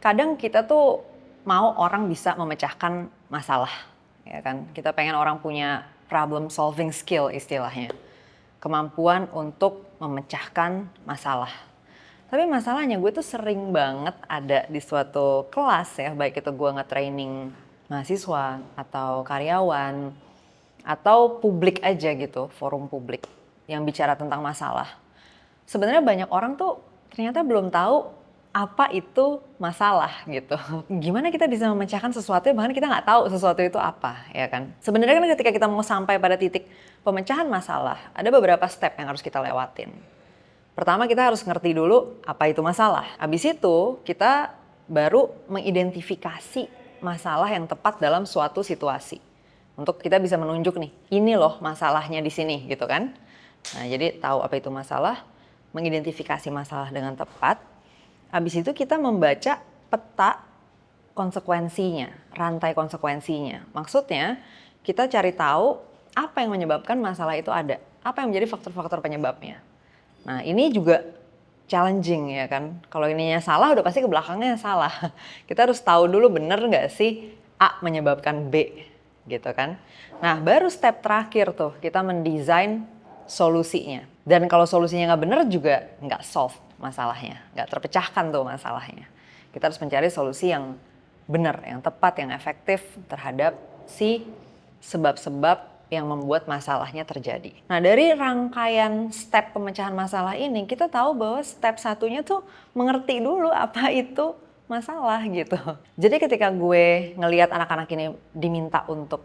Kadang kita tuh mau orang bisa memecahkan masalah, ya kan? Kita pengen orang punya problem solving skill istilahnya. Kemampuan untuk memecahkan masalah. Tapi masalahnya gue tuh sering banget ada di suatu kelas ya, baik itu gue nge-training mahasiswa atau karyawan atau publik aja gitu, forum publik yang bicara tentang masalah. Sebenarnya banyak orang tuh ternyata belum tahu apa itu masalah gitu. Gimana kita bisa memecahkan sesuatu yang bahkan kita nggak tahu sesuatu itu apa, ya kan? Sebenarnya kan ketika kita mau sampai pada titik pemecahan masalah, ada beberapa step yang harus kita lewatin. Pertama, kita harus ngerti dulu apa itu masalah. Habis itu kita baru mengidentifikasi masalah yang tepat dalam suatu situasi. Untuk kita bisa menunjuk nih, ini loh masalahnya di sini gitu kan. Nah, jadi tahu apa itu masalah, mengidentifikasi masalah dengan tepat. Habis itu kita membaca peta konsekuensinya, rantai konsekuensinya. Maksudnya kita cari tahu apa yang menyebabkan masalah itu ada, apa yang menjadi faktor-faktor penyebabnya. Nah, ini juga challenging ya kan. Kalau ininya salah udah pasti ke belakangnya salah. Kita harus tahu dulu bener nggak sih A menyebabkan B gitu kan. Nah, baru step terakhir tuh kita mendesain solusinya. Dan kalau solusinya nggak bener juga nggak solve masalahnya, nggak terpecahkan tuh masalahnya. Kita harus mencari solusi yang benar, yang tepat, yang efektif terhadap si sebab-sebab yang membuat masalahnya terjadi. Nah, dari rangkaian step pemecahan masalah ini, kita tahu bahwa step satunya tuh mengerti dulu apa itu masalah gitu. Jadi ketika gue ngelihat anak-anak ini diminta untuk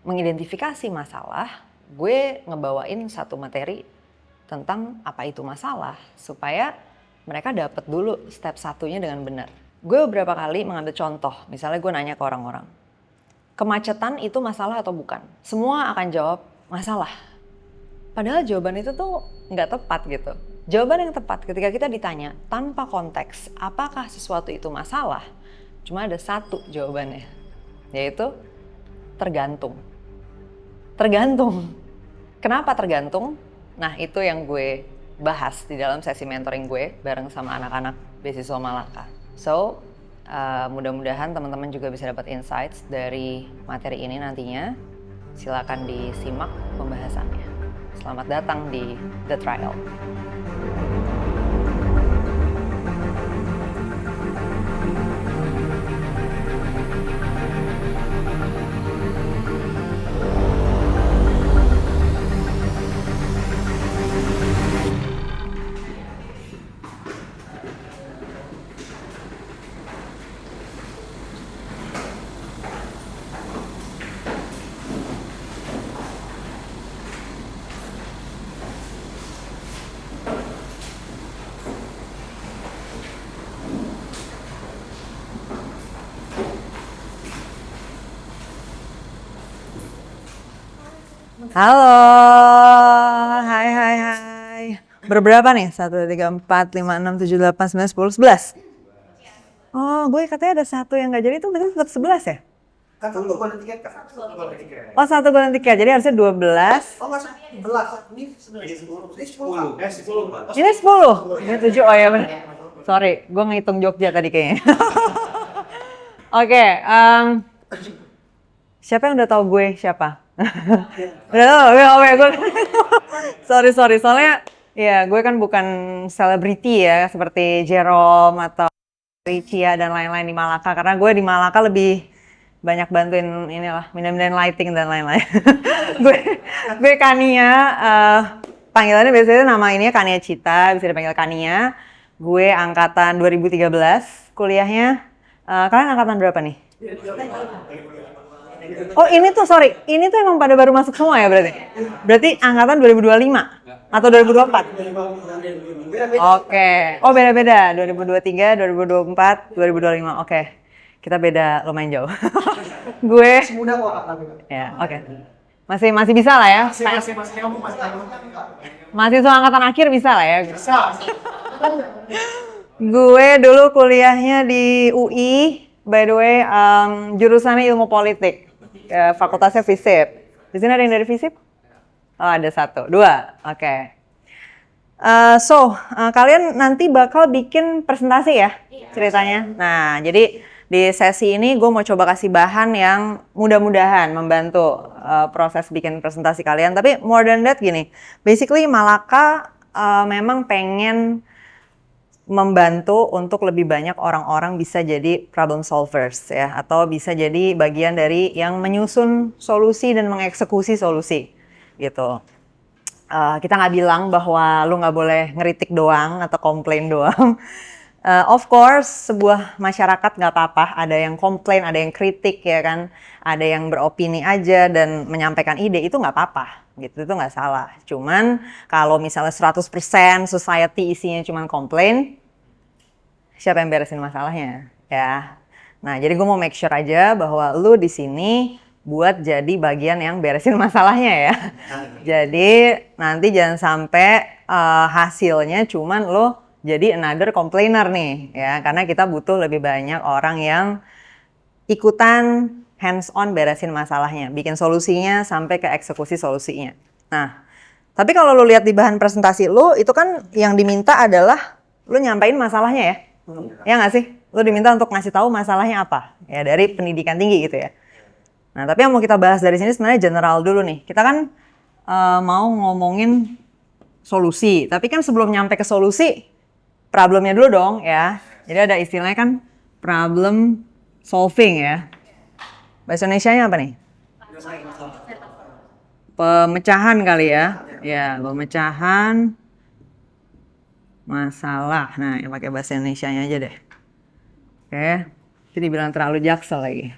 mengidentifikasi masalah, gue ngebawain satu materi tentang apa itu masalah supaya mereka dapat dulu step satunya dengan benar. Gue beberapa kali mengambil contoh, misalnya gue nanya ke orang-orang, kemacetan itu masalah atau bukan? Semua akan jawab masalah. Padahal jawaban itu tuh nggak tepat gitu. Jawaban yang tepat ketika kita ditanya tanpa konteks apakah sesuatu itu masalah, cuma ada satu jawabannya, yaitu tergantung. Tergantung. Kenapa tergantung? Nah, itu yang gue bahas di dalam sesi mentoring gue bareng sama anak-anak beasiswa Malaka. So, mudah-mudahan teman-teman juga bisa dapat insights dari materi ini nantinya. Silakan disimak pembahasannya. Selamat datang di The Trial. Halo, hai. Berberapa nih? 1, 2, 3, 4, 5, 6, 7, 8, 9, 10, 11. Oh, gue katanya ada satu yang nggak jadi, itu berarti tetap 11 ya? Kan satu golden ticket kan? Oh, satu golden ticket, jadi harusnya 12. Oh, nggak 11. Ini 10. Ini 10. 10. Ini 10. Ini 7, oh ya benar. Sorry, gue ngitung Jogja tadi kayaknya. Oke, siapa yang udah tahu gue siapa? Udah tahu, gue. Sorry, soalnya ya gue kan bukan selebriti ya seperti Jerome atau Ricia dan lain-lain di Malaka, karena gue di Malaka lebih banyak bantuin inilah minum-minum lighting dan lain-lain. gue Kania, panggilannya biasanya nama ininya Kania Cita, bisa dipanggil Kania. Gue angkatan 2013, kuliahnya kalian angkatan berapa nih? Oh ini tuh emang pada baru masuk semua ya berarti? Berarti angkatan 2025 atau 2024? Oke. Oh beda-beda, 2023, 2024, 2025, oke. Kita beda lumayan jauh. Gue Semudah kok Kak. ya, oke. Masih bisa lah ya. Masih Mahasiswa angkatan akhir bisa lah ya. bisa. Gue dulu kuliahnya di UI, by the way, jurusannya ilmu politik. Fakultasnya FISIP. Di sini ada yang dari FISIP? Oh, ada 1, 2. Oke. Kalian nanti bakal bikin presentasi ya ceritanya. Nah, jadi di sesi ini gue mau coba kasih bahan yang mudah-mudahan membantu proses bikin presentasi kalian. Tapi more than that gini, basically Malaka memang pengen membantu untuk lebih banyak orang-orang bisa jadi problem solvers ya, atau bisa jadi bagian dari yang menyusun solusi dan mengeksekusi solusi gitu. Kita nggak bilang bahwa lu nggak boleh ngeritik doang atau komplain doang. Of course, sebuah masyarakat nggak apa-apa, ada yang komplain, ada yang kritik ya kan, ada yang beropini aja dan menyampaikan ide, itu nggak apa-apa gitu, itu nggak salah. Cuman kalau misalnya 100% society isinya cuman komplain, siapa yang beresin masalahnya ya. Nah, jadi gue mau make sure aja bahwa lu di sini buat jadi bagian yang beresin masalahnya ya. Jadi nanti jangan sampai hasilnya cuman lo jadi another complainer nih ya, karena kita butuh lebih banyak orang yang ikutan hands on beresin masalahnya, bikin solusinya sampai ke eksekusi solusinya. Nah, tapi kalau lo lihat di bahan presentasi lo, itu kan yang diminta adalah lo nyampein masalahnya ya. Ya nggak sih? Lo diminta untuk ngasih tahu masalahnya apa ya, dari pendidikan tinggi gitu ya. Nah, tapi yang mau kita bahas dari sini sebenarnya general dulu nih. Kita kan mau ngomongin solusi, tapi kan sebelum nyampe ke solusi, problemnya dulu dong ya. Jadi ada istilahnya kan problem solving ya. Bahasa Indonesianya apa nih? Pemecahan kali ya. Ya, pemecahan masalah. Nah, yang pakai bahasa Indonesianya aja deh. Oke. Jadi dibilang terlalu jaksel lagi.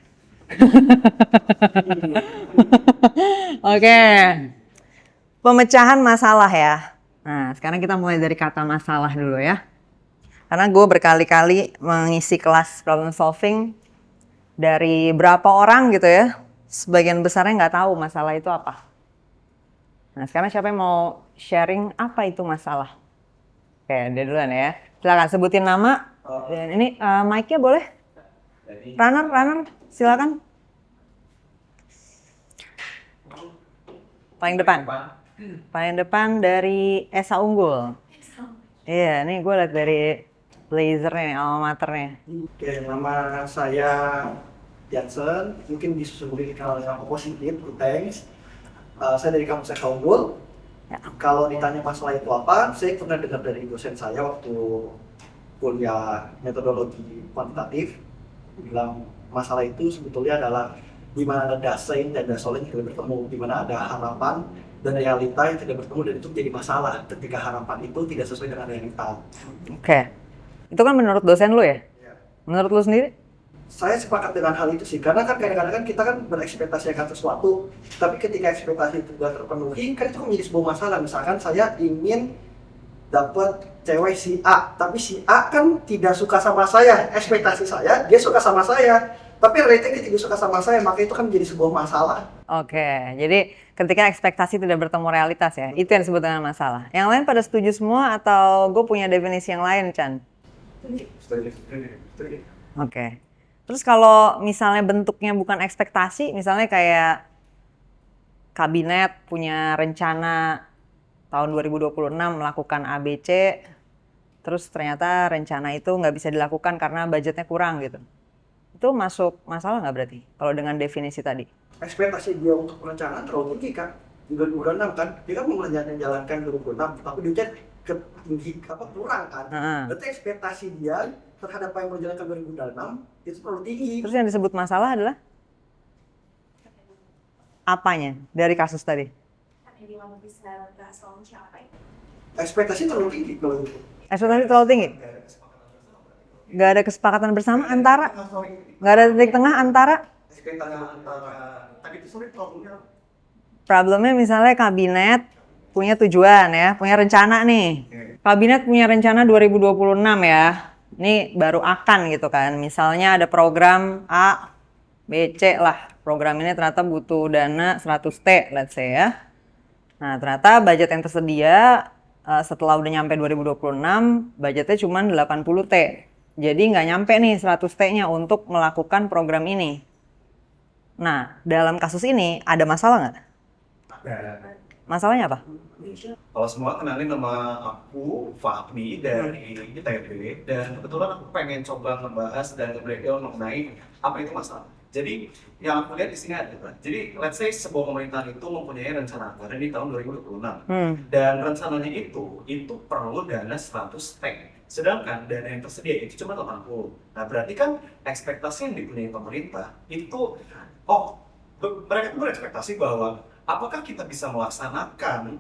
Oke. Pemecahan masalah ya. Nah, sekarang kita mulai dari kata masalah dulu ya. Karena gue berkali-kali mengisi kelas problem solving dari berapa orang gitu ya. Sebagian besarnya nggak tahu masalah itu apa. Nah, sekarang siapa yang mau sharing apa itu masalah? Oke, dia duluan ya. Silakan sebutin nama. Dan ini mic-nya boleh? Runner, silakan. Paling depan. Paling depan dari Esa Unggul. Iya, nih gue liat dari blazernya nih, alma maternya. Oke, nama saya Jansen, mungkin disusul kalau yang positif, thanks. Saya dari kampus Esa Unggul. Ya. Kalau ditanya masalah itu apa, saya pernah dengar dari dosen saya waktu kuliah metodologi kuantitatif, bilang masalah itu sebetulnya adalah di mana ada dasein dan dasolin tidak bertemu, di mana ada harapan dan realita yang tidak bertemu, dan itu menjadi masalah ketika harapan itu tidak sesuai dengan realita. Oke. Itu kan menurut dosen lu ya? Menurut lu sendiri? Saya sepakat dengan hal itu sih, karena kan kadang-kadang kita kan berekspektasi akan sesuatu, tapi ketika ekspektasi itu tidak terpenuhi, kan itu menjadi sebuah masalah. Misalkan saya ingin dapat cewek si A, tapi si A kan tidak suka sama saya, ekspektasi saya, dia suka sama saya, tapi realita dia tidak suka sama saya, maka itu kan menjadi sebuah masalah. Oke, jadi ketika ekspektasi tidak bertemu realitas ya, itu yang disebut dengan masalah. Yang lain pada setuju semua atau gue punya definisi yang lain, Chan? Oke. Terus kalau misalnya bentuknya bukan ekspektasi, misalnya kayak kabinet punya rencana tahun 2026 melakukan ABC, terus ternyata rencana itu nggak bisa dilakukan karena budgetnya kurang gitu. Itu masuk masalah nggak berarti kalau dengan definisi tadi? Ekspektasi dia untuk perencanaan terlalu tinggi kan, di 2026 kan, dia kan menjalankan 2026, tapi duitnya tinggi kurang kan. Berarti ekspektasi dia terhadap apa yang menjalankan 2026 itu terlalu tinggi. Terus yang disebut masalah adalah apanya dari kasus tadi? Ekspektasi terlalu tinggi kalau itu. Ekspektasi terlalu tinggi? Nggak ada kesepakatan bersama antara? Nggak ada titik tengah antara? Problemnya misalnya kabinet punya tujuan ya, punya rencana nih. Kabinet punya rencana 2026 ya. Ini baru akan gitu kan. Misalnya ada program A, B, C lah. Program ini ternyata butuh dana 100T, let's say ya. Nah, ternyata budget yang tersedia setelah udah nyampe 2026, budgetnya cuma 80T. Jadi nggak nyampe nih 100T-nya untuk melakukan program ini. Nah, dalam kasus ini ada masalah nggak? Masalahnya apa? Kalau semua kenalin nama aku Fahmi dari ITB dan kebetulan aku pengen coba ngebahas dan nge-breakdown mengenai apa itu masalah. Jadi yang aku lihat di sini adalah, jadi let's say sebuah pemerintahan itu mempunyai rencana anggaran di tahun 2026 dan rencananya itu perlu dana 100 T. Sedangkan dana yang tersedia itu cuma 80. Nah berarti kan ekspektasi yang dipunyai pemerintah itu, mereka tuh berekspektasi bahwa apakah kita bisa melaksanakan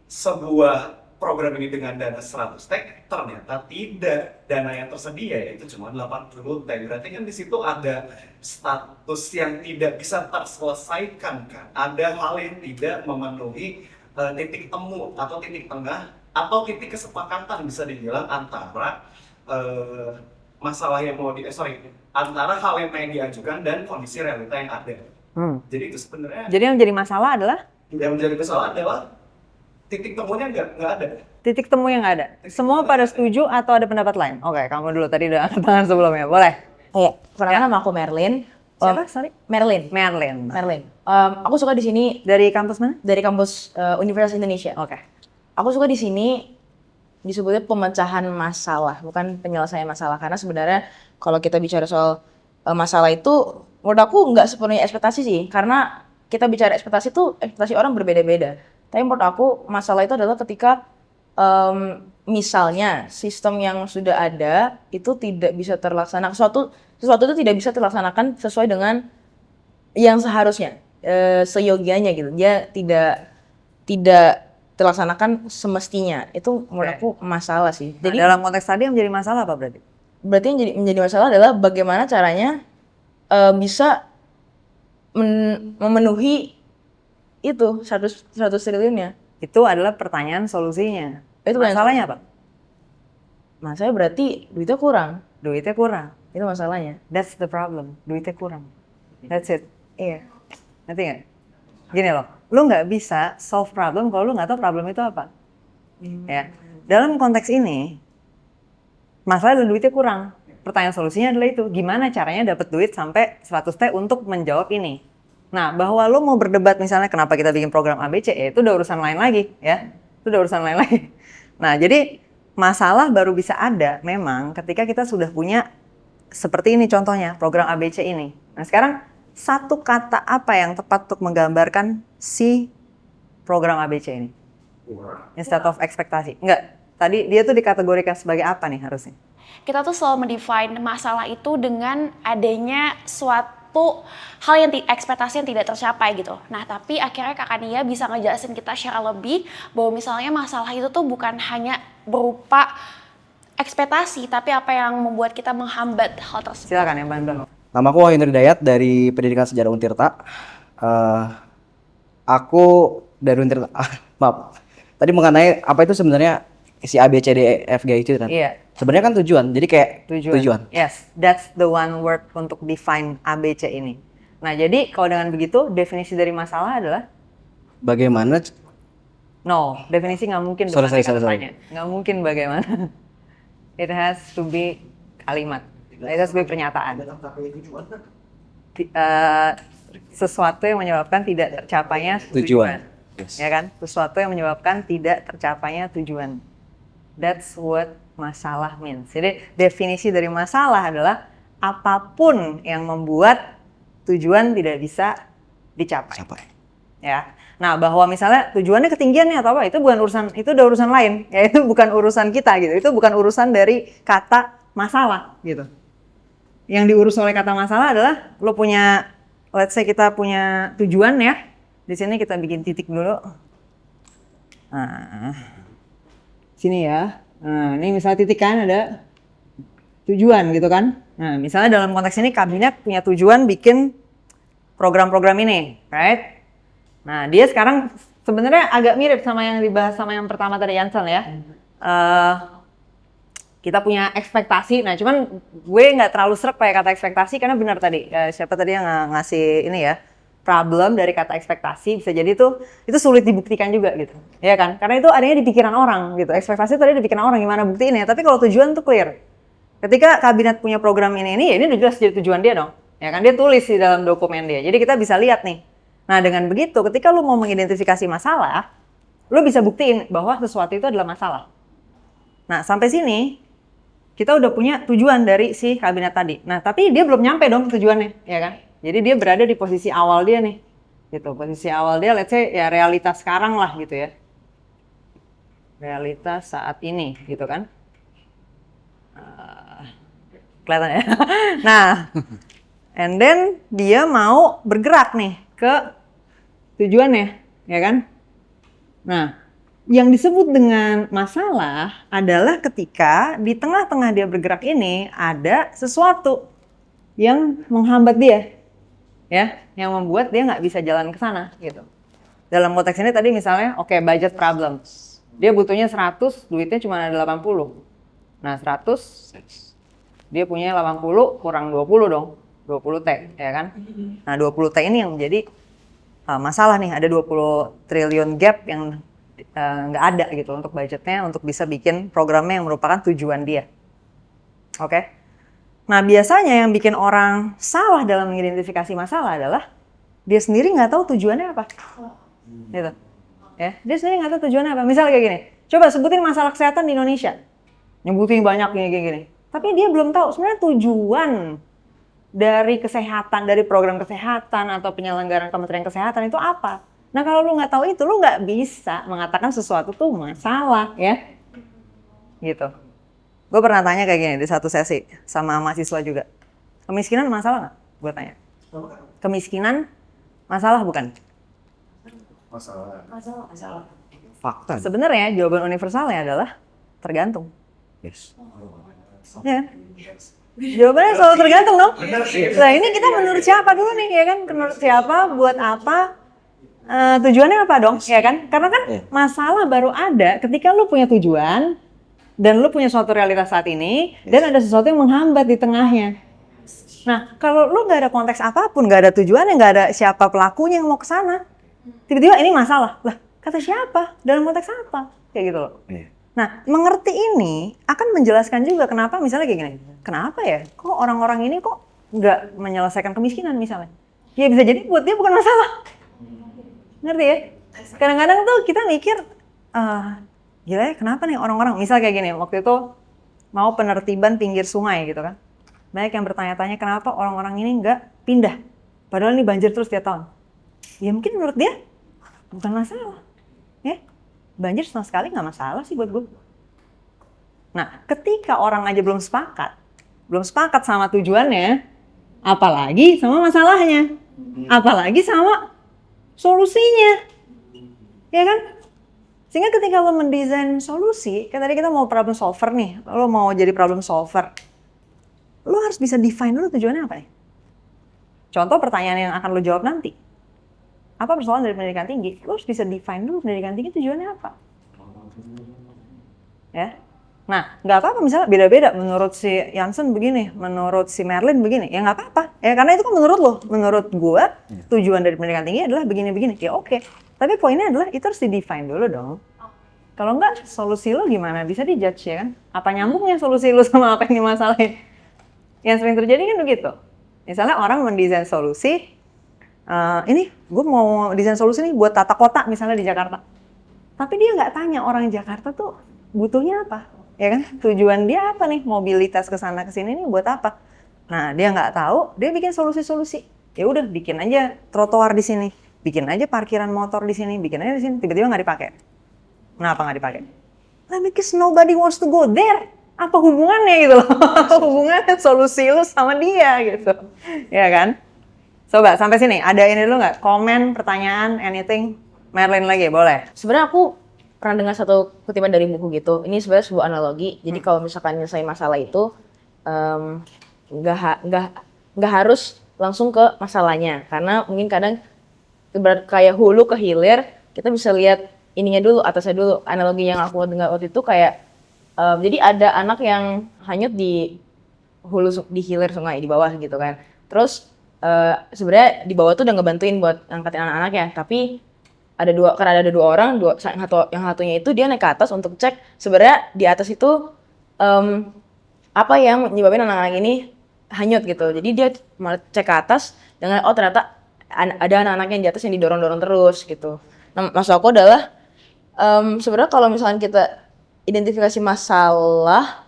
sebuah program ini dengan dana 100 T, ternyata tidak. Dana yang tersedia itu cuma 80 T. Berarti kan di situ ada status yang tidak bisa terselesaikan kan. Ada hal yang tidak memenuhi titik temu atau titik tengah atau titik kesepakatan bisa dibilang antara masalah yang mau antara hal yang pengen diajukan dan kondisi realita yang ada. Jadi itu sebenarnya. Jadi yang menjadi masalah adalah? Yang menjadi masalah adalah titik temunya nggak ada. Titik temu yang nggak ada. Semua pada setuju atau ada pendapat lain? Oke, kamu dulu tadi udah angkat tangan sebelumnya, boleh? Iya, perkenalkan nama aku Merlin. Siapa? Sorry? Merlin. Merlin. Aku suka di sini Dari kampus mana? dari kampus Universitas Indonesia. Oke. Aku suka di sini disebutnya pemecahan masalah, bukan penyelesaian masalah. Karena sebenarnya kalau kita bicara soal masalah itu, menurut aku nggak sepenuhnya ekspektasi sih. Karena kita bicara ekspektasi tuh, ekspektasi orang berbeda-beda. Tapi menurut aku masalah itu adalah ketika misalnya sistem yang sudah ada itu tidak bisa terlaksana, sesuatu itu tidak bisa terlaksanakan sesuai dengan yang seharusnya, seyogianya gitu. Dia tidak terlaksanakan semestinya. Itu menurut aku masalah sih. Jadi dalam konteks tadi yang menjadi masalah apa berarti? Berarti yang menjadi masalah adalah bagaimana caranya bisa memenuhi itu 100 triliunnya. Itu adalah pertanyaan solusinya. Itu masalahnya apa? Masalahnya berarti duitnya kurang. Duitnya kurang. Itu masalahnya. That's the problem. Duitnya kurang. That's it. Iya. Ngerti nggak? Gini loh, lu nggak bisa solve problem kalau lu nggak tahu problem itu apa. Ya. Dalam konteks ini, masalah adalah duitnya kurang. Pertanyaan solusinya adalah itu, gimana caranya dapat duit sampai 100 T untuk menjawab ini. Nah, bahwa lo mau berdebat misalnya kenapa kita bikin program ABC, ya itu udah urusan lain lagi, ya. Itu udah urusan lain lagi. Nah, jadi masalah baru bisa ada memang ketika kita sudah punya seperti ini contohnya, program ABC ini. Nah, sekarang satu kata apa yang tepat untuk menggambarkan si program ABC ini? Instead of ekspektasi. Enggak, tadi dia tuh dikategorikan sebagai apa nih harusnya? Kita tuh selalu mendefine masalah itu dengan adanya suatu hal yang ekspektasi yang tidak tercapai gitu. Nah, tapi akhirnya Kakak Nia bisa ngejelasin kita secara lebih bahwa misalnya masalah itu tuh bukan hanya berupa ekspektasi, tapi apa yang membuat kita menghambat hal tersebut. Silakan yang paling. Nama aku Wahyu Hidayat dari Pendidikan Sejarah Untirta. Aku dari Untirta. Maaf. Tadi mengenai apa itu sebenarnya si A B C D E F G itu kan? Iya. Sebenarnya kan tujuan. Jadi kayak tujuan. Yes, that's the one word untuk define ABC ini. Nah, jadi kalau dengan begitu definisi dari masalah adalah Bagaimana? no, definisi nggak mungkin. Sorry. Nggak mungkin bagaimana. It has to be kalimat. It has to be pernyataan. Sesuatu yang menyebabkan tidak tercapainya tujuan. Yes. Ya kan? Sesuatu yang menyebabkan tidak tercapainya tujuan. That's what masalah means. Jadi definisi dari masalah adalah apapun yang membuat tujuan tidak bisa dicapai. Ya. Nah, bahwa misalnya tujuannya ketinggian nih atau apa, itu bukan urusan, itu udah urusan lain. Ya, itu bukan urusan kita gitu. Itu bukan urusan dari kata masalah gitu. Yang diurus oleh kata masalah adalah lo punya, let's say kita punya tujuan ya. Di sini kita bikin titik dulu. Nah, sini ya. Nah, ini misalnya titik kan ada tujuan gitu kan. Nah, misalnya dalam konteks ini kabinet punya tujuan bikin program-program ini, right? Nah, dia sekarang sebenarnya agak mirip sama yang dibahas sama yang pertama tadi Jansen ya. Kita punya ekspektasi, nah cuman gue nggak terlalu srek pakai kata ekspektasi karena benar tadi, siapa tadi yang ngasih ini ya, problem dari kata ekspektasi bisa jadi itu sulit dibuktikan juga gitu, ya kan? Karena itu adanya di pikiran orang gitu, ekspektasi itu ada di pikiran orang, gimana buktiinnya, tapi kalau tujuan tuh clear. Ketika kabinet punya program ini udah jelas jadi tujuan dia dong, ya kan? Dia tulis di dalam dokumen dia, jadi kita bisa lihat nih, Nah dengan begitu ketika lu mau mengidentifikasi masalah, lu bisa buktiin bahwa sesuatu itu adalah masalah. Nah sampai sini kita udah punya tujuan dari si kabinet tadi. Nah tapi dia belum nyampe dong tujuannya, ya kan? Jadi dia berada di posisi awal dia nih, gitu. Posisi awal dia, let's say ya realitas sekarang lah gitu ya. Realitas saat ini, gitu kan? Kelihatan ya? Nah, and then dia mau bergerak nih ke tujuannya, ya kan? Nah, yang disebut dengan masalah adalah ketika di tengah-tengah dia bergerak ini ada sesuatu yang menghambat dia, ya, yang membuat dia nggak bisa jalan ke sana, gitu. Dalam konteks ini tadi misalnya, oke, budget problem. Dia butuhnya 100, duitnya cuma ada 80. Nah, 100, dia punya 80 kurang 20 dong, 20 T, ya kan? Nah, 20 T ini yang menjadi masalah nih, ada 20 triliun gap yang nggak ada gitu untuk budgetnya untuk bisa bikin programnya yang merupakan tujuan dia. Oke? Nah, biasanya yang bikin orang salah dalam mengidentifikasi masalah adalah dia sendiri nggak tahu tujuannya apa. Gitu. Ya, dia sendiri nggak tahu tujuannya apa. Misalnya kayak gini, coba sebutin masalah kesehatan di Indonesia. Nyebutin banyak gini. Tapi dia belum tahu sebenarnya tujuan dari kesehatan, dari program kesehatan atau penyelenggaraan Kementerian Kesehatan itu apa. Nah kalau lu nggak tahu itu, lu nggak bisa mengatakan sesuatu tuh masalah, ya. Gitu. Gue pernah tanya kayak gini di satu sesi sama mahasiswa juga. Kemiskinan masalah nggak? Gue tanya. Kemiskinan masalah bukan? Masalah. Fakta. Sebenarnya jawaban universalnya adalah tergantung. Yes. Ya. Jawabannya selalu tergantung dong. Nah ini kita menurut siapa dulu nih, ya kan? Menurut siapa, buat apa, tujuannya apa dong, ya kan? Karena kan masalah baru ada ketika lu punya tujuan dan lu punya suatu realitas saat ini dan ada sesuatu yang menghambat di tengahnya. Nah kalau lu nggak ada konteks apapun, nggak ada tujuannya, nggak ada siapa pelakunya yang mau ke sana, tiba-tiba ini masalah. Lah kata siapa? Dalam konteks apa? Kayak gitu loh. Nah, mengerti ini akan menjelaskan juga kenapa misalnya kayak gini. Kenapa ya? Kok orang-orang ini kok nggak menyelesaikan kemiskinan misalnya? Ya bisa jadi buat dia bukan masalah. Ngerti ya? Kadang-kadang tuh kita mikir, gila ya kenapa nih orang-orang, misal kayak gini, waktu itu mau penertiban pinggir sungai gitu kan. Banyak yang bertanya-tanya kenapa orang-orang ini nggak pindah. Padahal ini banjir terus tiap tahun. Ya mungkin menurut dia bukan masalah. Ya, banjir sama sekali nggak masalah sih buat gue. Nah, ketika orang aja belum sepakat sama tujuannya, apalagi sama masalahnya, apalagi sama solusinya, ya kan? Sehingga ketika lo mendesain solusi, kan tadi kita mau problem solver nih, lo mau jadi problem solver, lo harus bisa define dulu tujuannya apa nih. Contoh pertanyaan yang akan lo jawab nanti. Apa persoalan dari pendidikan tinggi? Lo harus bisa define dulu pendidikan tinggi tujuannya apa. Ya, nah nggak apa-apa misalnya beda-beda. Menurut si Jansen begini, menurut si Merlin begini. Ya nggak apa-apa. Ya karena itu kan menurut lo. Menurut gue tujuan dari pendidikan tinggi adalah begini-begini. Ya oke. Tapi poinnya adalah itu harus di-define dulu dong. Kalau nggak, solusi lo gimana? Bisa di-judge ya kan? Apa nyambungnya solusi lo sama apa yang dimasalahin? Yang sering terjadi kan begitu. Misalnya orang mendesain solusi. Ini gue mau desain solusi nih buat tata kota misalnya di Jakarta. Tapi dia nggak tanya orang Jakarta tuh butuhnya apa, ya kan? Tujuan dia apa nih? Mobilitas ke sana ke sini nih buat apa? Nah dia nggak tahu, dia bikin solusi-solusi. Ya udah bikin aja trotoar di sini, bikin aja parkiran motor di sini, bikin aja di sini. Tiba-tiba nggak dipakai. Kenapa nggak dipakai? Nah because nobody wants to go there. Apa hubungannya gitu loh? Hubungannya solusi lu sama dia gitu, ya kan? Coba sampai sini, ada ini dulu nggak? Komen, pertanyaan, anything? Merlin lagi, boleh? Sebenarnya aku pernah dengar satu kutipan dari buku gitu. Ini sebenarnya sebuah analogi. Jadi kalau misalkan nyelesain masalah itu nggak harus langsung ke masalahnya, karena mungkin kadang ibarat kayak hulu ke hilir, kita bisa lihat ininya dulu, atasnya dulu. Analogi yang aku dengar waktu itu kayak jadi ada anak yang hanyut di hulu di hilir sungai di bawah gitu kan. Terus sebenarnya di bawah tuh udah ngebantuin buat angkatin anak-anak ya, tapi karena ada dua orang, yang satunya itu dia naik ke atas untuk cek sebenarnya di atas itu apa yang menyebabkan anak-anak ini hanyut gitu. Jadi dia malah cek ke atas dengan ternyata ada anak-anak yang di atas yang didorong-dorong terus gitu. Nah, maksud aku adalah sebenarnya kalau misalkan kita identifikasi masalah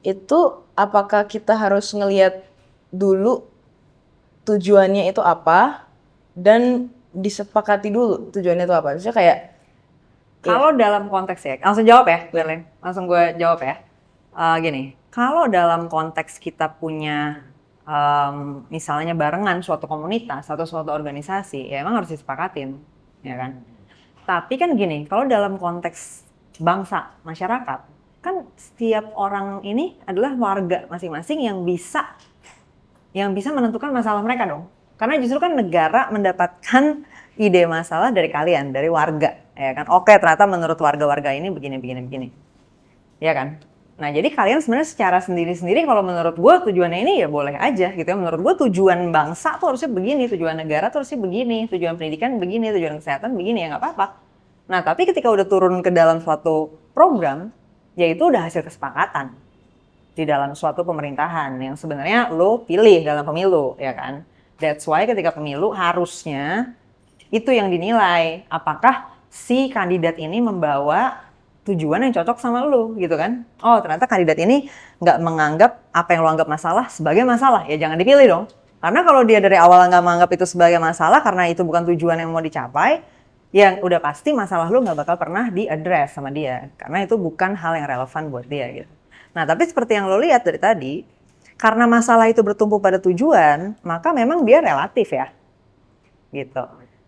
itu apakah kita harus ngelihat dulu tujuannya itu apa dan disepakati dulu tujuannya itu apa. Maksudnya kayak Kalau dalam konteks ya, langsung jawab ya, Berlin. Langsung gue jawab ya. Gini, kalau dalam konteks kita punya misalnya barengan suatu komunitas atau suatu organisasi, ya emang harus disepakatin, ya kan? Tapi kan gini, kalau dalam konteks bangsa, masyarakat, kan setiap orang ini adalah warga masing-masing yang bisa menentukan masalah mereka dong. Karena justru kan negara mendapatkan ide masalah dari kalian, dari warga, ya kan? Oke, ternyata menurut warga-warga ini begini. Ya kan? Nah, jadi kalian sebenarnya secara sendiri-sendiri kalau menurut gue tujuannya ini ya boleh aja gitu ya. Menurut gue tujuan bangsa tuh harusnya begini, tujuan negara tuh harusnya begini, tujuan pendidikan begini, tujuan kesehatan begini, ya nggak apa-apa. Nah, tapi ketika udah turun ke dalam suatu program, ya itu udah hasil kesepakatan di dalam suatu pemerintahan yang sebenarnya lo pilih dalam pemilu, ya kan? That's why ketika pemilu harusnya itu yang dinilai, apakah si kandidat ini membawa tujuan yang cocok sama lo gitu kan. Oh, ternyata kandidat ini nggak menganggap apa yang lo anggap masalah sebagai masalah, ya jangan dipilih dong. Karena kalau dia dari awal nggak menganggap itu sebagai masalah karena itu bukan tujuan yang mau dicapai, ya udah pasti masalah lo nggak bakal pernah diadres sama dia. Karena itu bukan hal yang relevan buat dia gitu. Nah, tapi seperti yang lo lihat dari tadi, karena masalah itu bertumpu pada tujuan, maka memang dia relatif ya. Gitu.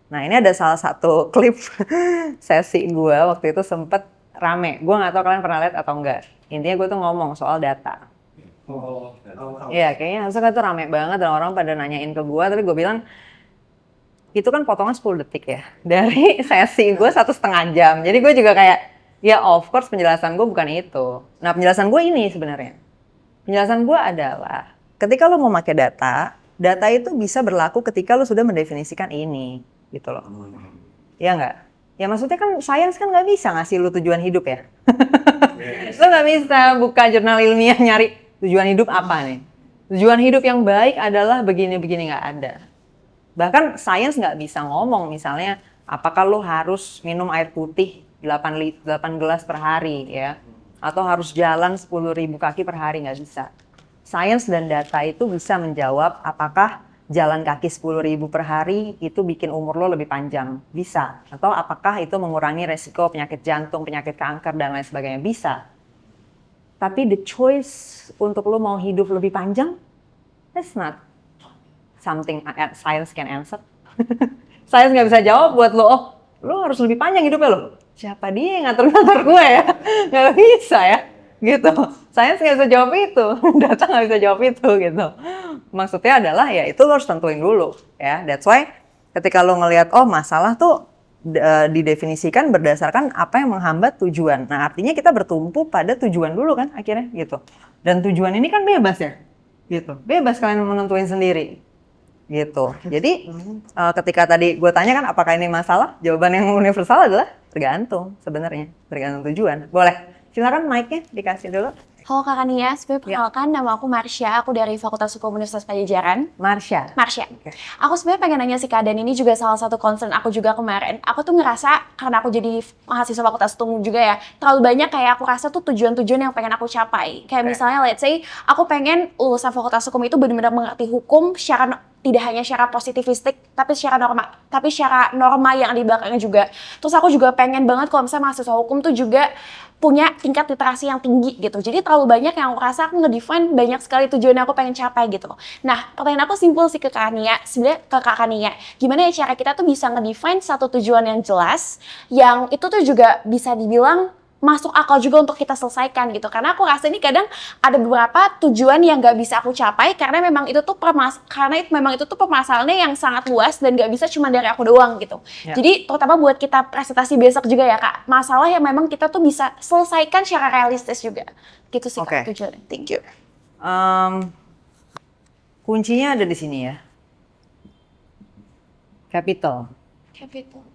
Nah, ini ada salah satu klip sesi gue waktu itu sempet rame. Gue nggak tahu kalian pernah lihat atau enggak. Intinya gue tuh ngomong soal data. Iya, kayaknya harusnya itu rame banget dan orang pada nanyain ke gue, tapi gue bilang, itu kan potongan 10 detik ya. Dari sesi gue 1,5 jam. Jadi gue juga kayak, ya of course penjelasan gue bukan itu. Nah, penjelasan gue ini sebenarnya. Penjelasan gue adalah, ketika lo mau pakai data, data itu bisa berlaku ketika lo sudah mendefinisikan ini. Gitu loh. Iya nggak? Ya maksudnya kan sains kan nggak bisa ngasih lu tujuan hidup ya. Lo nggak bisa buka jurnal ilmiah nyari tujuan hidup apa nih. Tujuan hidup yang baik adalah begini-begini, nggak ada. Bahkan sains nggak bisa ngomong misalnya apakah lo harus minum air putih 8 gelas per hari ya. Atau harus jalan 10.000 kaki per hari, nggak bisa. Sains dan data itu bisa menjawab apakah jalan kaki 10.000 per hari itu bikin umur lo lebih panjang, bisa. Atau apakah itu mengurangi resiko penyakit jantung, penyakit kanker, dan lain sebagainya, bisa. Tapi the choice untuk lo mau hidup lebih panjang, that's not something science can answer. Science nggak bisa jawab buat lo, oh lo harus lebih panjang hidupnya lo. Siapa dia yang ngatur-ngatur gue ya? Nggak bisa ya. Gitu. Sains nggak bisa jawab itu, data nggak bisa jawab itu gitu. Maksudnya adalah ya itu lo harus tentuin dulu ya. That's why ketika lo ngelihat oh masalah tuh didefinisikan berdasarkan apa yang menghambat tujuan. Nah artinya kita bertumpu pada tujuan dulu kan akhirnya gitu. Dan tujuan ini kan bebas ya, gitu. Bebas kalian menentuin sendiri. Gitu. Jadi ketika tadi gue tanya kan apakah ini masalah? Jawaban yang universal adalah tergantung sebenarnya, tergantung tujuan. Boleh. Silakan mic-nya dikasih dulu. Halo Kak Nia, sebenarnya perkenalkan nama aku Marsha, aku dari Fakultas Hukum Universitas Padjadjaran. Marsha. Okay. Aku sebenarnya pengen nanya sih Kak, dan ini juga salah satu concern aku juga kemarin. Aku tuh ngerasa, karena aku jadi mahasiswa Fakultas Hukum juga ya, terlalu banyak kayak aku rasa tuh tujuan-tujuan yang pengen aku capai. Kayak misalnya let's say, aku pengen lulusan Fakultas Hukum itu benar-benar mengerti hukum secara tidak hanya secara positivistik, tapi secara norma yang di belakangnya juga. Terus aku juga pengen banget kalau misalnya mahasiswa hukum tuh juga punya tingkat literasi yang tinggi gitu. Jadi terlalu banyak yang aku rasa aku ngedefine banyak sekali tujuan yang aku pengen capai gitu. Nah, pertanyaan aku simpel sih ke Kak Nia, sebenarnya ke Kak Nia, gimana ya cara kita tuh bisa ngedefine satu tujuan yang jelas, yang itu tuh juga bisa dibilang masuk akal juga untuk kita selesaikan gitu. Karena aku rasa ini kadang ada beberapa tujuan yang nggak bisa aku capai karena memang itu tuh permasalahannya yang sangat luas dan nggak bisa cuma dari aku doang gitu. Ya. Jadi terutama buat kita presentasi besok juga ya Kak, masalah yang memang kita tuh bisa selesaikan secara realistis juga. Gitu sih Kak tujuannya. Thank you. Kuncinya ada di sini ya. Capital.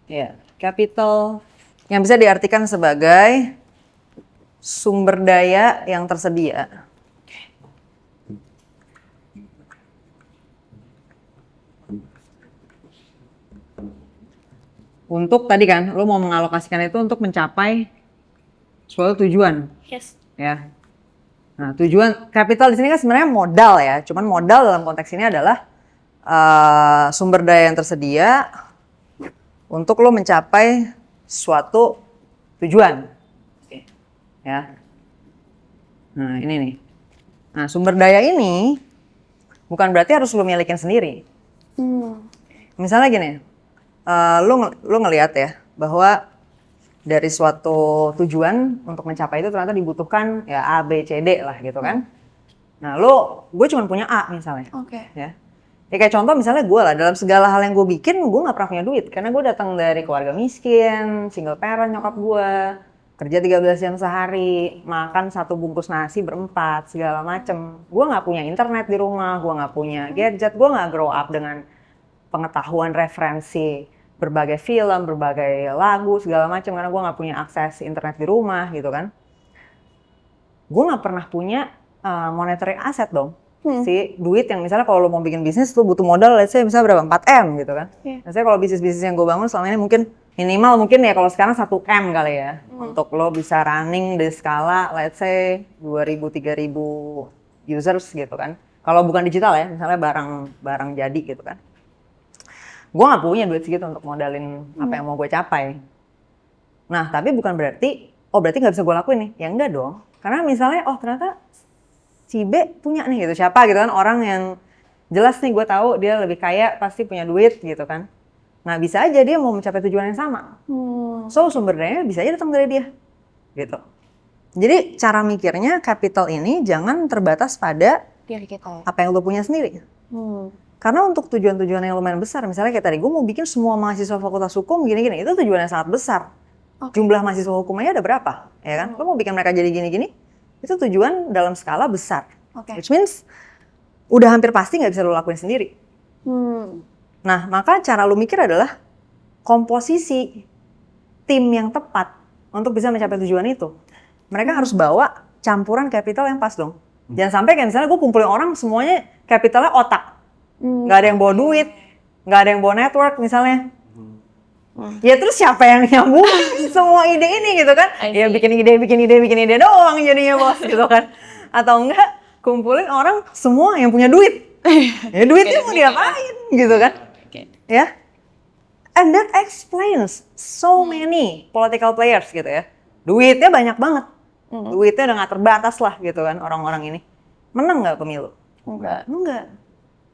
Ya, capital yang bisa diartikan sebagai sumber daya yang tersedia. untuk tadi kan, lo mau mengalokasikan itu untuk mencapai suatu tujuan, Yes. ya. Nah, tujuan kapital di sini kan sebenarnya modal ya. Cuman modal dalam konteks ini adalah sumber daya yang tersedia untuk lo mencapai suatu tujuan, ya. Nah, ini nih. Nah, sumber daya ini bukan berarti harus lo milikin sendiri. Misalnya gini, lo ngelihat ya bahwa dari suatu tujuan untuk mencapai itu ternyata dibutuhkan ya A, B, C, D lah gitu kan. Nah gue cuma punya A misalnya. Oke. Ya. Ya kayak contoh misalnya gue lah, dalam segala hal yang gue bikin gue gak pernah punya duit. Karena gue datang dari keluarga miskin, single parent nyokap gue. Kerja 13 jam sehari, makan 1 bungkus nasi berempat, segala macem. Gue gak punya internet di rumah, gue gak punya gadget, gue gak grow up dengan pengetahuan referensi berbagai film, berbagai lagu, segala macam karena gue nggak punya akses internet di rumah gitu kan. Gue nggak pernah punya monetary asset dong. Si duit yang misalnya kalau lo mau bikin bisnis lo butuh modal, let's say misalnya berapa? 4M gitu kan. Misalnya kalau bisnis-bisnis yang gue bangun selama ini mungkin minimal ya kalau sekarang 1M kali ya. Untuk lo bisa running di skala let's say 2.000-3.000 users gitu kan. Kalau bukan digital ya, misalnya barang jadi gitu kan. Gue gak punya duit segitu untuk modalin apa yang mau gue capai. Nah, tapi bukan berarti, berarti gak bisa gue lakuin nih. Ya enggak dong. Karena misalnya, ternyata si B punya nih gitu. Siapa gitu kan, orang yang jelas nih gue tahu dia lebih kaya, pasti punya duit gitu kan. Nah, bisa aja dia mau mencapai tujuan yang sama. So, sumber dayanya bisa aja datang dari dia. Gitu. Jadi, cara mikirnya capital ini jangan terbatas pada Diri kita. apa yang lo punya sendiri. Karena untuk tujuan-tujuan yang lumayan besar, misalnya kayak tadi, gue mau bikin semua mahasiswa fakultas hukum gini-gini, itu tujuan yang sangat besar. Jumlah mahasiswa hukumnya ada berapa, ya kan? Lo mau bikin mereka jadi gini-gini, itu tujuan dalam skala besar. Which means, udah hampir pasti nggak bisa lo lakuin sendiri. Nah, maka cara lo mikir adalah komposisi tim yang tepat untuk bisa mencapai tujuan itu. Mereka harus bawa campuran kapital yang pas dong. Jangan sampai kayak misalnya gue kumpulin orang semuanya kapitalnya otak. Nggak ada yang bawa duit, nggak ada yang bawa network misalnya. Ya terus siapa yang nyambung semua ide ini gitu kan? Ya bikin ide doang jadinya bos gitu kan? Atau enggak kumpulin orang semua yang punya duit. Ya duitnya mau diapain gitu kan? Ya. And that explains so many political players gitu ya. Duitnya banyak banget. Duitnya udah nggak terbatas lah gitu kan orang-orang ini. Menang nggak pemilu? Enggak.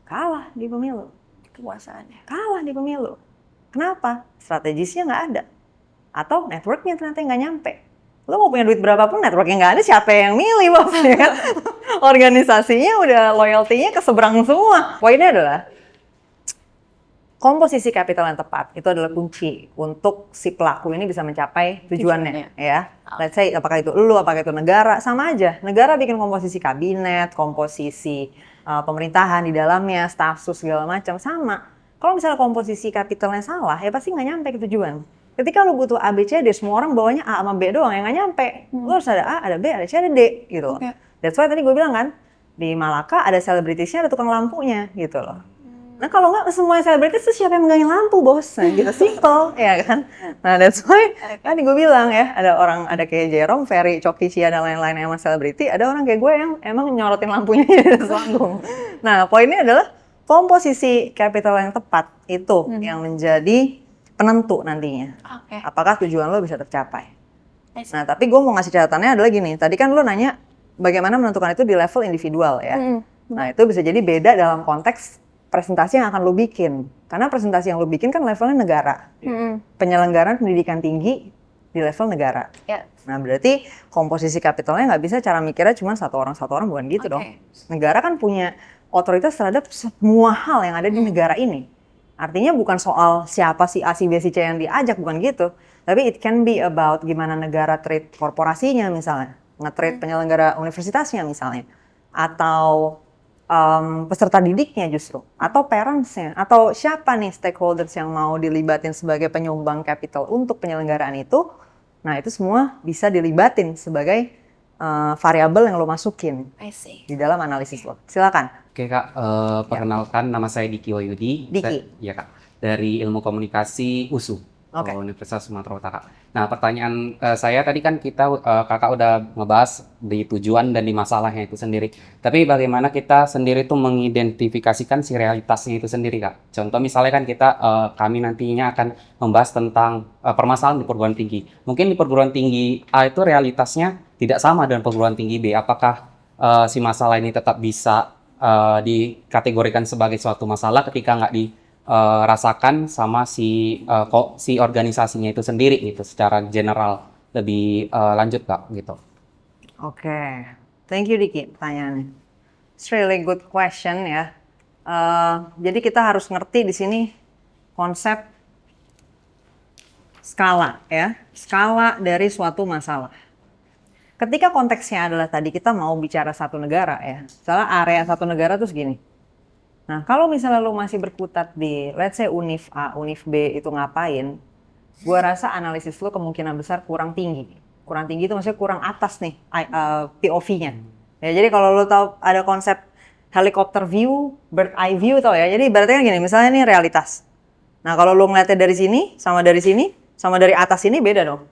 Kalah di pemilu. Kekuasaannya. Kalah di pemilu. Kenapa? Strategisnya nggak ada. Atau networknya ternyata nggak nyampe. Lo mau punya duit berapapun, networknya nggak ada, siapa yang milih bos? Ya kan? Organisasinya udah loyalty-nya keseberang semua. Poinnya adalah, komposisi kapital yang tepat itu adalah kunci untuk si pelaku ini bisa mencapai tujuannya. Ya. Let's say apakah itu lo, apakah itu negara, sama aja. Negara bikin komposisi kabinet, komposisi pemerintahan di dalamnya, staff sus segala macam sama. Kalau misalnya komposisi kapitalnya salah, ya pasti nggak nyampe ke tujuan. Ketika lo butuh A, B, C, D, semua orang bawanya A sama B doang yang nggak nyampe. Lo harus ada A, ada B, ada C, ada D gitu loh. That's why tadi gue bilang kan, di Malaka ada selebritisnya, ada tukang lampunya gitu loh. Nah kalau nggak semua selebritis itu siapa yang megangin lampu bos? Nah gitu simple ya kan. Nah that's why tadi gue bilang ya ada kayak Jerome, Ferry, Coki, Cia dan lain-lain yang emang selebriti. Ada orang kayak gue yang emang nyorotin lampunya di selangkung. Nah poinnya adalah komposisi kapital yang tepat itu yang menjadi penentu nantinya. Apakah tujuan lo bisa tercapai? Nah tapi gue mau ngasih catatannya adalah gini. Tadi kan lo nanya bagaimana menentukan itu di level individual ya. Nah itu bisa jadi beda dalam konteks presentasi yang akan lo bikin. Karena presentasi yang lo bikin kan levelnya negara. Penyelenggaraan pendidikan tinggi di level negara. Nah berarti komposisi kapitalnya nggak bisa cara mikirnya cuma satu orang bukan gitu dong. Negara kan punya otoritas terhadap semua hal yang ada di negara ini. Artinya bukan soal siapa si A, si B, si C yang diajak, bukan gitu. Tapi it can be about gimana negara treat korporasinya misalnya. Nge-treat penyelenggara universitasnya misalnya. Atau peserta didiknya justru, atau parentsnya, atau siapa nih stakeholders yang mau dilibatin sebagai penyumbang capital untuk penyelenggaraan itu. Nah itu semua bisa dilibatin sebagai variabel yang lo masukin di dalam analisis lo. Silakan. Oke Kak, perkenalkan nama saya Diki Wahyudi. Diki. Iya Kak, dari Ilmu Komunikasi USU. Oke. Universitas Sumatera Utara. Nah, pertanyaan saya tadi kan kakak udah ngebahas di tujuan dan di masalahnya itu sendiri. Tapi bagaimana kita sendiri tuh mengidentifikasikan si realitasnya itu sendiri, Kak? Contoh misalnya kan kami nantinya akan membahas tentang permasalahan di perguruan tinggi. Mungkin di perguruan tinggi A itu realitasnya tidak sama dengan perguruan tinggi B. Apakah si masalah ini tetap bisa dikategorikan sebagai suatu masalah ketika nggak dirasakan sama si organisasinya itu sendiri gitu secara general lebih lanjut Kak gitu. Oke. Thank you Diki pertanyaannya. It's really good question ya. Jadi kita harus ngerti di sini konsep skala ya, skala dari suatu masalah. Ketika konteksnya adalah tadi kita mau bicara satu negara ya, misalnya area satu negara tuh segini. Nah kalau misalnya lu masih berkutat di let's say Univ A, Univ B itu ngapain, gua rasa analisis lu kemungkinan besar kurang tinggi. Kurang tinggi itu maksudnya kurang atas nih POV-nya. Ya jadi kalau lu tahu ada konsep helicopter view, bird eye view tau ya. Jadi berarti kan gini, misalnya ini realitas. Nah kalau lu ngeliatnya dari sini, sama dari atas ini beda dong.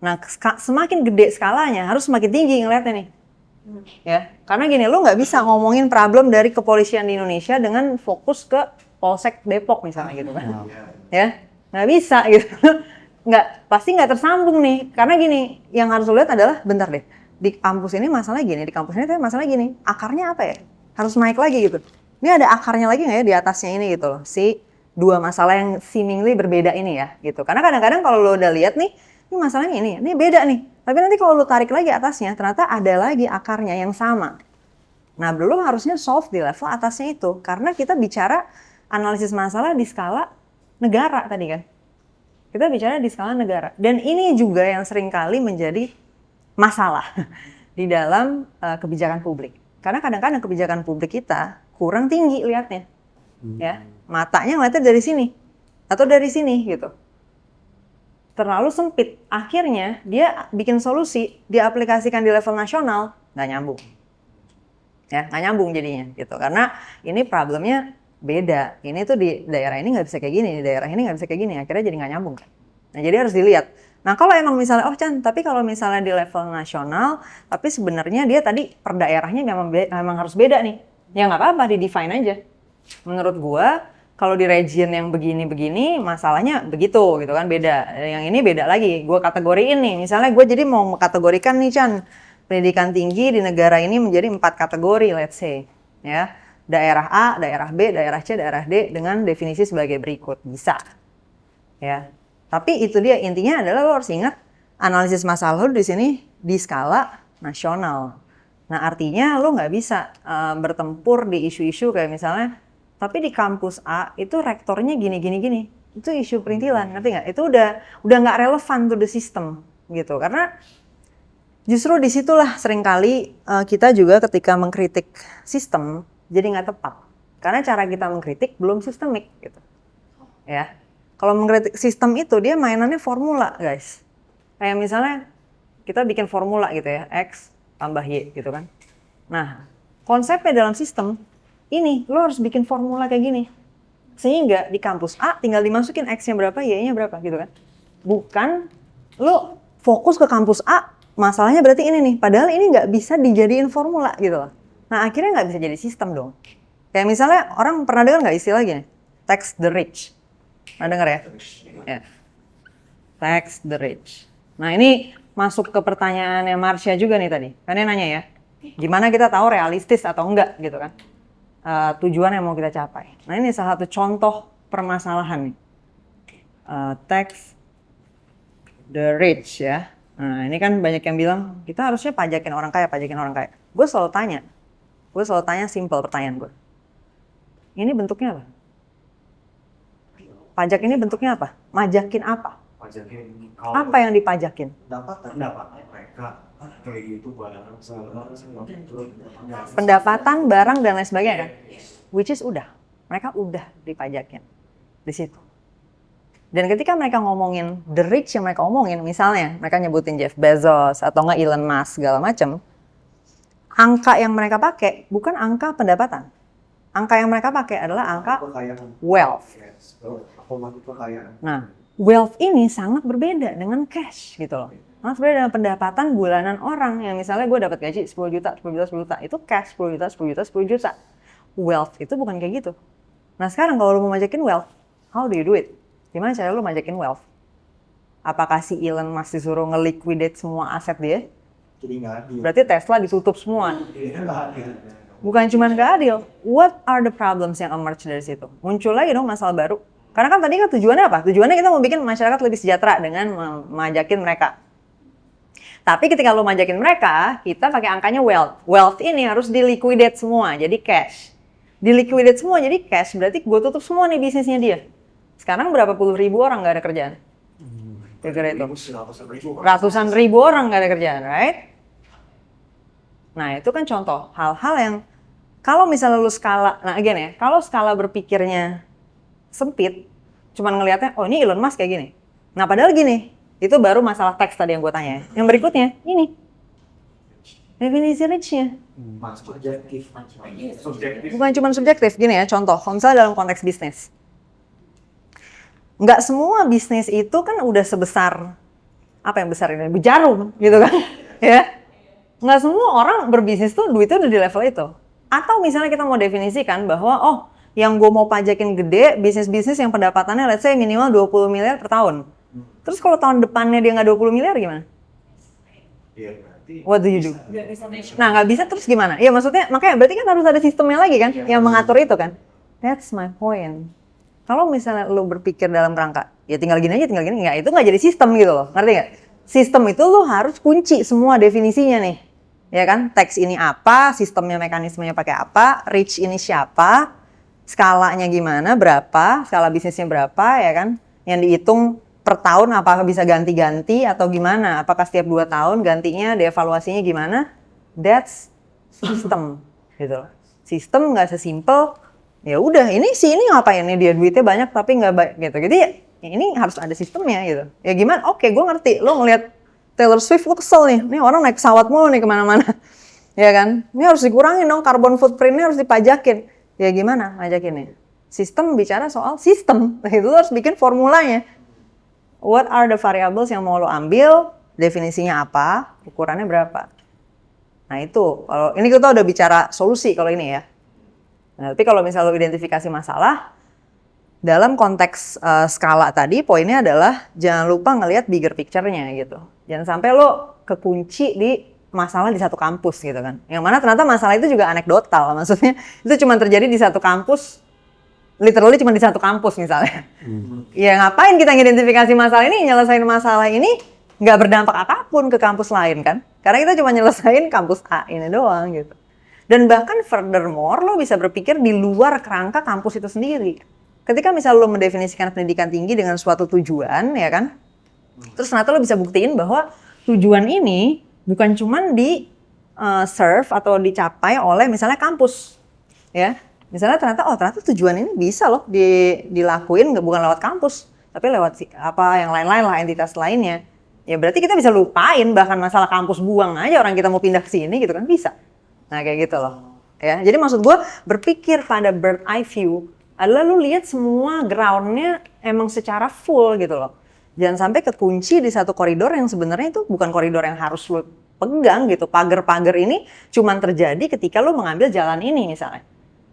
Nah semakin gede skalanya harus semakin tinggi ngeliatnya nih. Ya, karena gini, lu nggak bisa ngomongin problem dari kepolisian di Indonesia dengan fokus ke Polsek Depok misalnya gitu kan. Ya, nggak bisa gitu. Pasti nggak tersambung nih. Karena gini, yang harus lu lihat adalah, bentar deh, di kampus ini masalah gini, di kampus ini masalah gini. Akarnya apa ya? Harus naik lagi gitu. Ini ada akarnya lagi nggak ya di atasnya ini gitu loh. Si dua masalah yang seemingly berbeda ini ya gitu. Karena kadang-kadang kalau lu udah lihat nih, ini masalahnya ini beda nih. Tapi nanti kalau lu tarik lagi atasnya, ternyata ada lagi akarnya yang sama. Nah, belum harusnya solve di level atasnya itu. Karena kita bicara analisis masalah di skala negara tadi kan. Kita bicara di skala negara. Dan ini juga yang seringkali menjadi masalah di dalam kebijakan publik. Karena kadang-kadang kebijakan publik kita kurang tinggi lihatnya. Ya, matanya ngeliatnya dari sini. Atau dari sini gitu. Terlalu sempit. Akhirnya dia bikin solusi, diaplikasikan di level nasional, nggak nyambung. Ya, nggak nyambung jadinya gitu. Karena ini problemnya beda. Ini tuh di daerah ini nggak bisa kayak gini, di daerah ini nggak bisa kayak gini. Akhirnya jadi nggak nyambung. Nah, jadi harus dilihat. Nah, kalau emang misalnya, tapi kalau misalnya di level nasional, tapi sebenarnya dia tadi per daerahnya memang harus beda nih. Ya nggak apa-apa, di-define aja. Menurut gua, kalau di region yang begini-begini, masalahnya begitu gitu kan, beda. Yang ini beda lagi, gue kategoriin nih. Misalnya gue jadi mau mengkategorikan nih Chan, pendidikan tinggi di negara ini menjadi 4 kategori let's say. Ya, daerah A, daerah B, daerah C, daerah D dengan definisi sebagai berikut. Bisa. Ya, tapi itu dia, intinya adalah lo harus ingat, analisis masalah lo di sini di skala nasional. Nah artinya lo nggak bisa bertempur di isu-isu kayak misalnya, tapi di kampus A itu rektornya gini. Itu isu perintilan, ngerti nggak? Itu udah nggak relevan to the system gitu. Karena justru disitulah seringkali kita juga ketika mengkritik sistem jadi nggak tepat. Karena cara kita mengkritik belum sistemik gitu. Ya, kalau mengkritik sistem itu dia mainannya formula guys. Kayak misalnya kita bikin formula gitu ya, X tambah Y gitu kan. Nah konsepnya dalam sistem ini, lo harus bikin formula kayak gini. Sehingga di kampus A tinggal dimasukin X-nya berapa, Y-nya berapa gitu kan. Bukan lo fokus ke kampus A, masalahnya berarti ini nih. Padahal ini nggak bisa dijadiin formula gitu loh. Nah akhirnya nggak bisa jadi sistem dong. Kayak misalnya orang pernah dengar nggak istilah gini? Tax the rich. Pernah dengar ya? Ya. Tax the rich. Nah ini masuk ke pertanyaannya Marsha juga nih tadi. Kan dia nanya ya, gimana kita tahu realistis atau enggak gitu kan. Tujuan yang mau kita capai. Nah ini salah satu contoh permasalahan nih. Tax the rich ya. Nah ini kan banyak yang bilang kita harusnya pajakin orang kaya. Gue selalu tanya simple pertanyaan gue. Ini bentuknya apa? Pajak ini bentuknya apa? Majakin apa? Apa yang dipajakin? Pendapatan mereka. Kayak gitu Pendapatan, barang dan lain sebagainya kan, which is mereka udah dipajakin di situ. Dan ketika mereka ngomongin the rich yang mereka omongin, misalnya mereka nyebutin Jeff Bezos atau nggak Elon Musk segala macam, angka yang mereka pakai bukan angka pendapatan, angka yang mereka pakai adalah angka wealth. Nah, wealth ini sangat berbeda dengan cash gitu loh. Sangat berbeda dengan pendapatan bulanan orang yang misalnya gue dapat gaji 10 juta, 10 juta, 10 juta. Itu cash 10 juta, 10 juta, 10 juta. Wealth itu bukan kayak gitu. Nah sekarang kalau lu mau majakin wealth, how do you do it? Gimana cara lu majakin wealth? Apakah si Elon Musk disuruh nge-liquidate semua aset dia? Jadi nggak adil. Berarti Tesla ditutup semua. Iya, nggak adil. Bukan cuma nggak adil. What are the problems yang emerge dari situ? Muncul lagi dong masalah baru. Karena kan tadi kan tujuannya apa? Tujuannya kita mau bikin masyarakat lebih sejahtera dengan memajakin mereka. Tapi ketika lo majakin mereka, kita pakai angkanya wealth. Wealth ini harus di-liquidate semua, jadi cash. Di-liquidate semua, jadi cash. Berarti gue tutup semua nih bisnisnya dia. Sekarang berapa puluh ribu orang nggak ada kerjaan? Kira-kira itu. Ratusan ribu orang nggak ada kerjaan, right? Nah itu kan contoh hal-hal yang kalau misalnya lu skala, nah again ya, kalau skala berpikirnya sempit, cuman ngelihatnya, oh ini Elon Musk kayak gini. Nah padahal gini, itu baru masalah teks tadi yang gue tanya. Yang berikutnya, ini. Definisi rich-nya. Subjektif. Bukan cuma subjektif, gini ya, contoh. Kalau misalnya dalam konteks bisnis. Nggak semua bisnis itu kan udah sebesar, apa yang besar ini? Jarum, gitu kan. Ya. Nggak semua orang berbisnis tuh duitnya udah di level itu. Atau misalnya kita mau definisikan bahwa, oh yang gue mau pajakin gede, bisnis-bisnis yang pendapatannya let's say minimal 20 miliar per tahun. Terus kalau tahun depannya dia nggak 20 miliar gimana? Iya, berarti What do you do? Nah nggak bisa terus gimana? Ya maksudnya makanya berarti kan harus ada sistemnya lagi kan yang mengatur itu kan. That's my point. Kalau misalnya lo berpikir dalam rangka ya tinggal gini aja, tinggal gini, nggak itu nggak jadi sistem gitu loh, ngerti nggak? Sistem itu lo harus kunci semua definisinya nih, ya kan? Teks ini apa, sistemnya mekanismenya pakai apa, rich ini siapa, skalanya gimana, berapa, skala bisnisnya berapa, ya kan? Yang dihitung per tahun apakah bisa ganti-ganti atau gimana? Apakah setiap 2 tahun gantinya, dievaluasinya gimana? That's system, gitu. Sistem nggak sesimpel, ya udah ini ngapain nih dia duitnya banyak tapi nggak baik gitu. Jadi ya ini harus ada sistemnya gitu. Ya gimana? Oke, gue ngerti. Lo ngeliat Taylor Swift lo kesel nih orang naik pesawat mulu nih kemana-mana, ya kan? Ini harus dikurangin dong, carbon footprintnya harus dipajakin. Ya gimana ngajakinnya? Sistem bicara soal sistem, itu harus bikin formulanya. What are the variables yang mau lo ambil, definisinya apa, ukurannya berapa. Nah itu, kalau ini kita udah bicara solusi kalau ini ya. Nah, tapi kalau misalnya lo identifikasi masalah, dalam konteks skala tadi, poinnya adalah jangan lupa ngelihat bigger picture-nya gitu. Jangan sampai lo kekunci di masalah di satu kampus gitu kan. Yang mana ternyata masalah itu juga anekdotal, maksudnya itu cuma terjadi di satu kampus, literally cuma di satu kampus misalnya. Ya ngapain kita ngidentifikasi masalah ini, nyelesain masalah ini nggak berdampak apapun ke kampus lain kan. Karena kita cuma nyelesain kampus A ini doang gitu. Dan bahkan furthermore, lo bisa berpikir di luar kerangka kampus itu sendiri. Ketika misal lo mendefinisikan pendidikan tinggi dengan suatu tujuan, ya kan? Terus ternyata lo bisa buktiin bahwa tujuan ini bukan cuman di serve atau dicapai oleh misalnya kampus, ya. Misalnya ternyata tujuan ini bisa loh dilakuin bukan lewat kampus, tapi lewat apa yang lain-lain lah, entitas lainnya. Ya berarti kita bisa lupain bahkan masalah kampus, buang aja orang kita mau pindah ke sini gitu kan, bisa. Nah kayak gitu loh. Ya, jadi maksud gue berpikir pada bird eye view adalah lu lihat semua groundnya emang secara full gitu loh. Jangan sampai kekunci di satu koridor yang sebenarnya itu bukan koridor yang harus lu pegang gitu. Pagar-pagar ini cuman terjadi ketika lu mengambil jalan ini misalnya.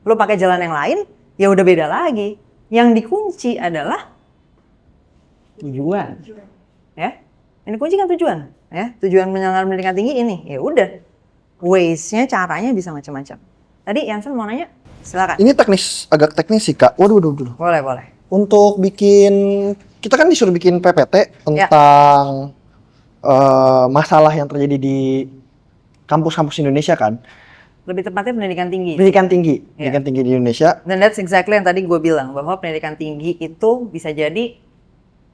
Lu pakai jalan yang lain, ya udah beda lagi. Yang dikunci adalah tujuan. Ya, ini kunci kan tujuan. Ya, tujuan penyelenggaraan pendidikan tinggi ini. Ya udah, ways-nya, caranya bisa macam-macam. Tadi Yansen mau nanya, silakan. Ini agak teknis sih Kak. Waduh. Boleh. Untuk kita kan disuruh bikin PPT tentang masalah yang terjadi di kampus-kampus Indonesia kan. Lebih tepatnya pendidikan tinggi. Pendidikan tinggi di Indonesia. Dan that's exactly yang tadi gue bilang, bahwa pendidikan tinggi itu bisa jadi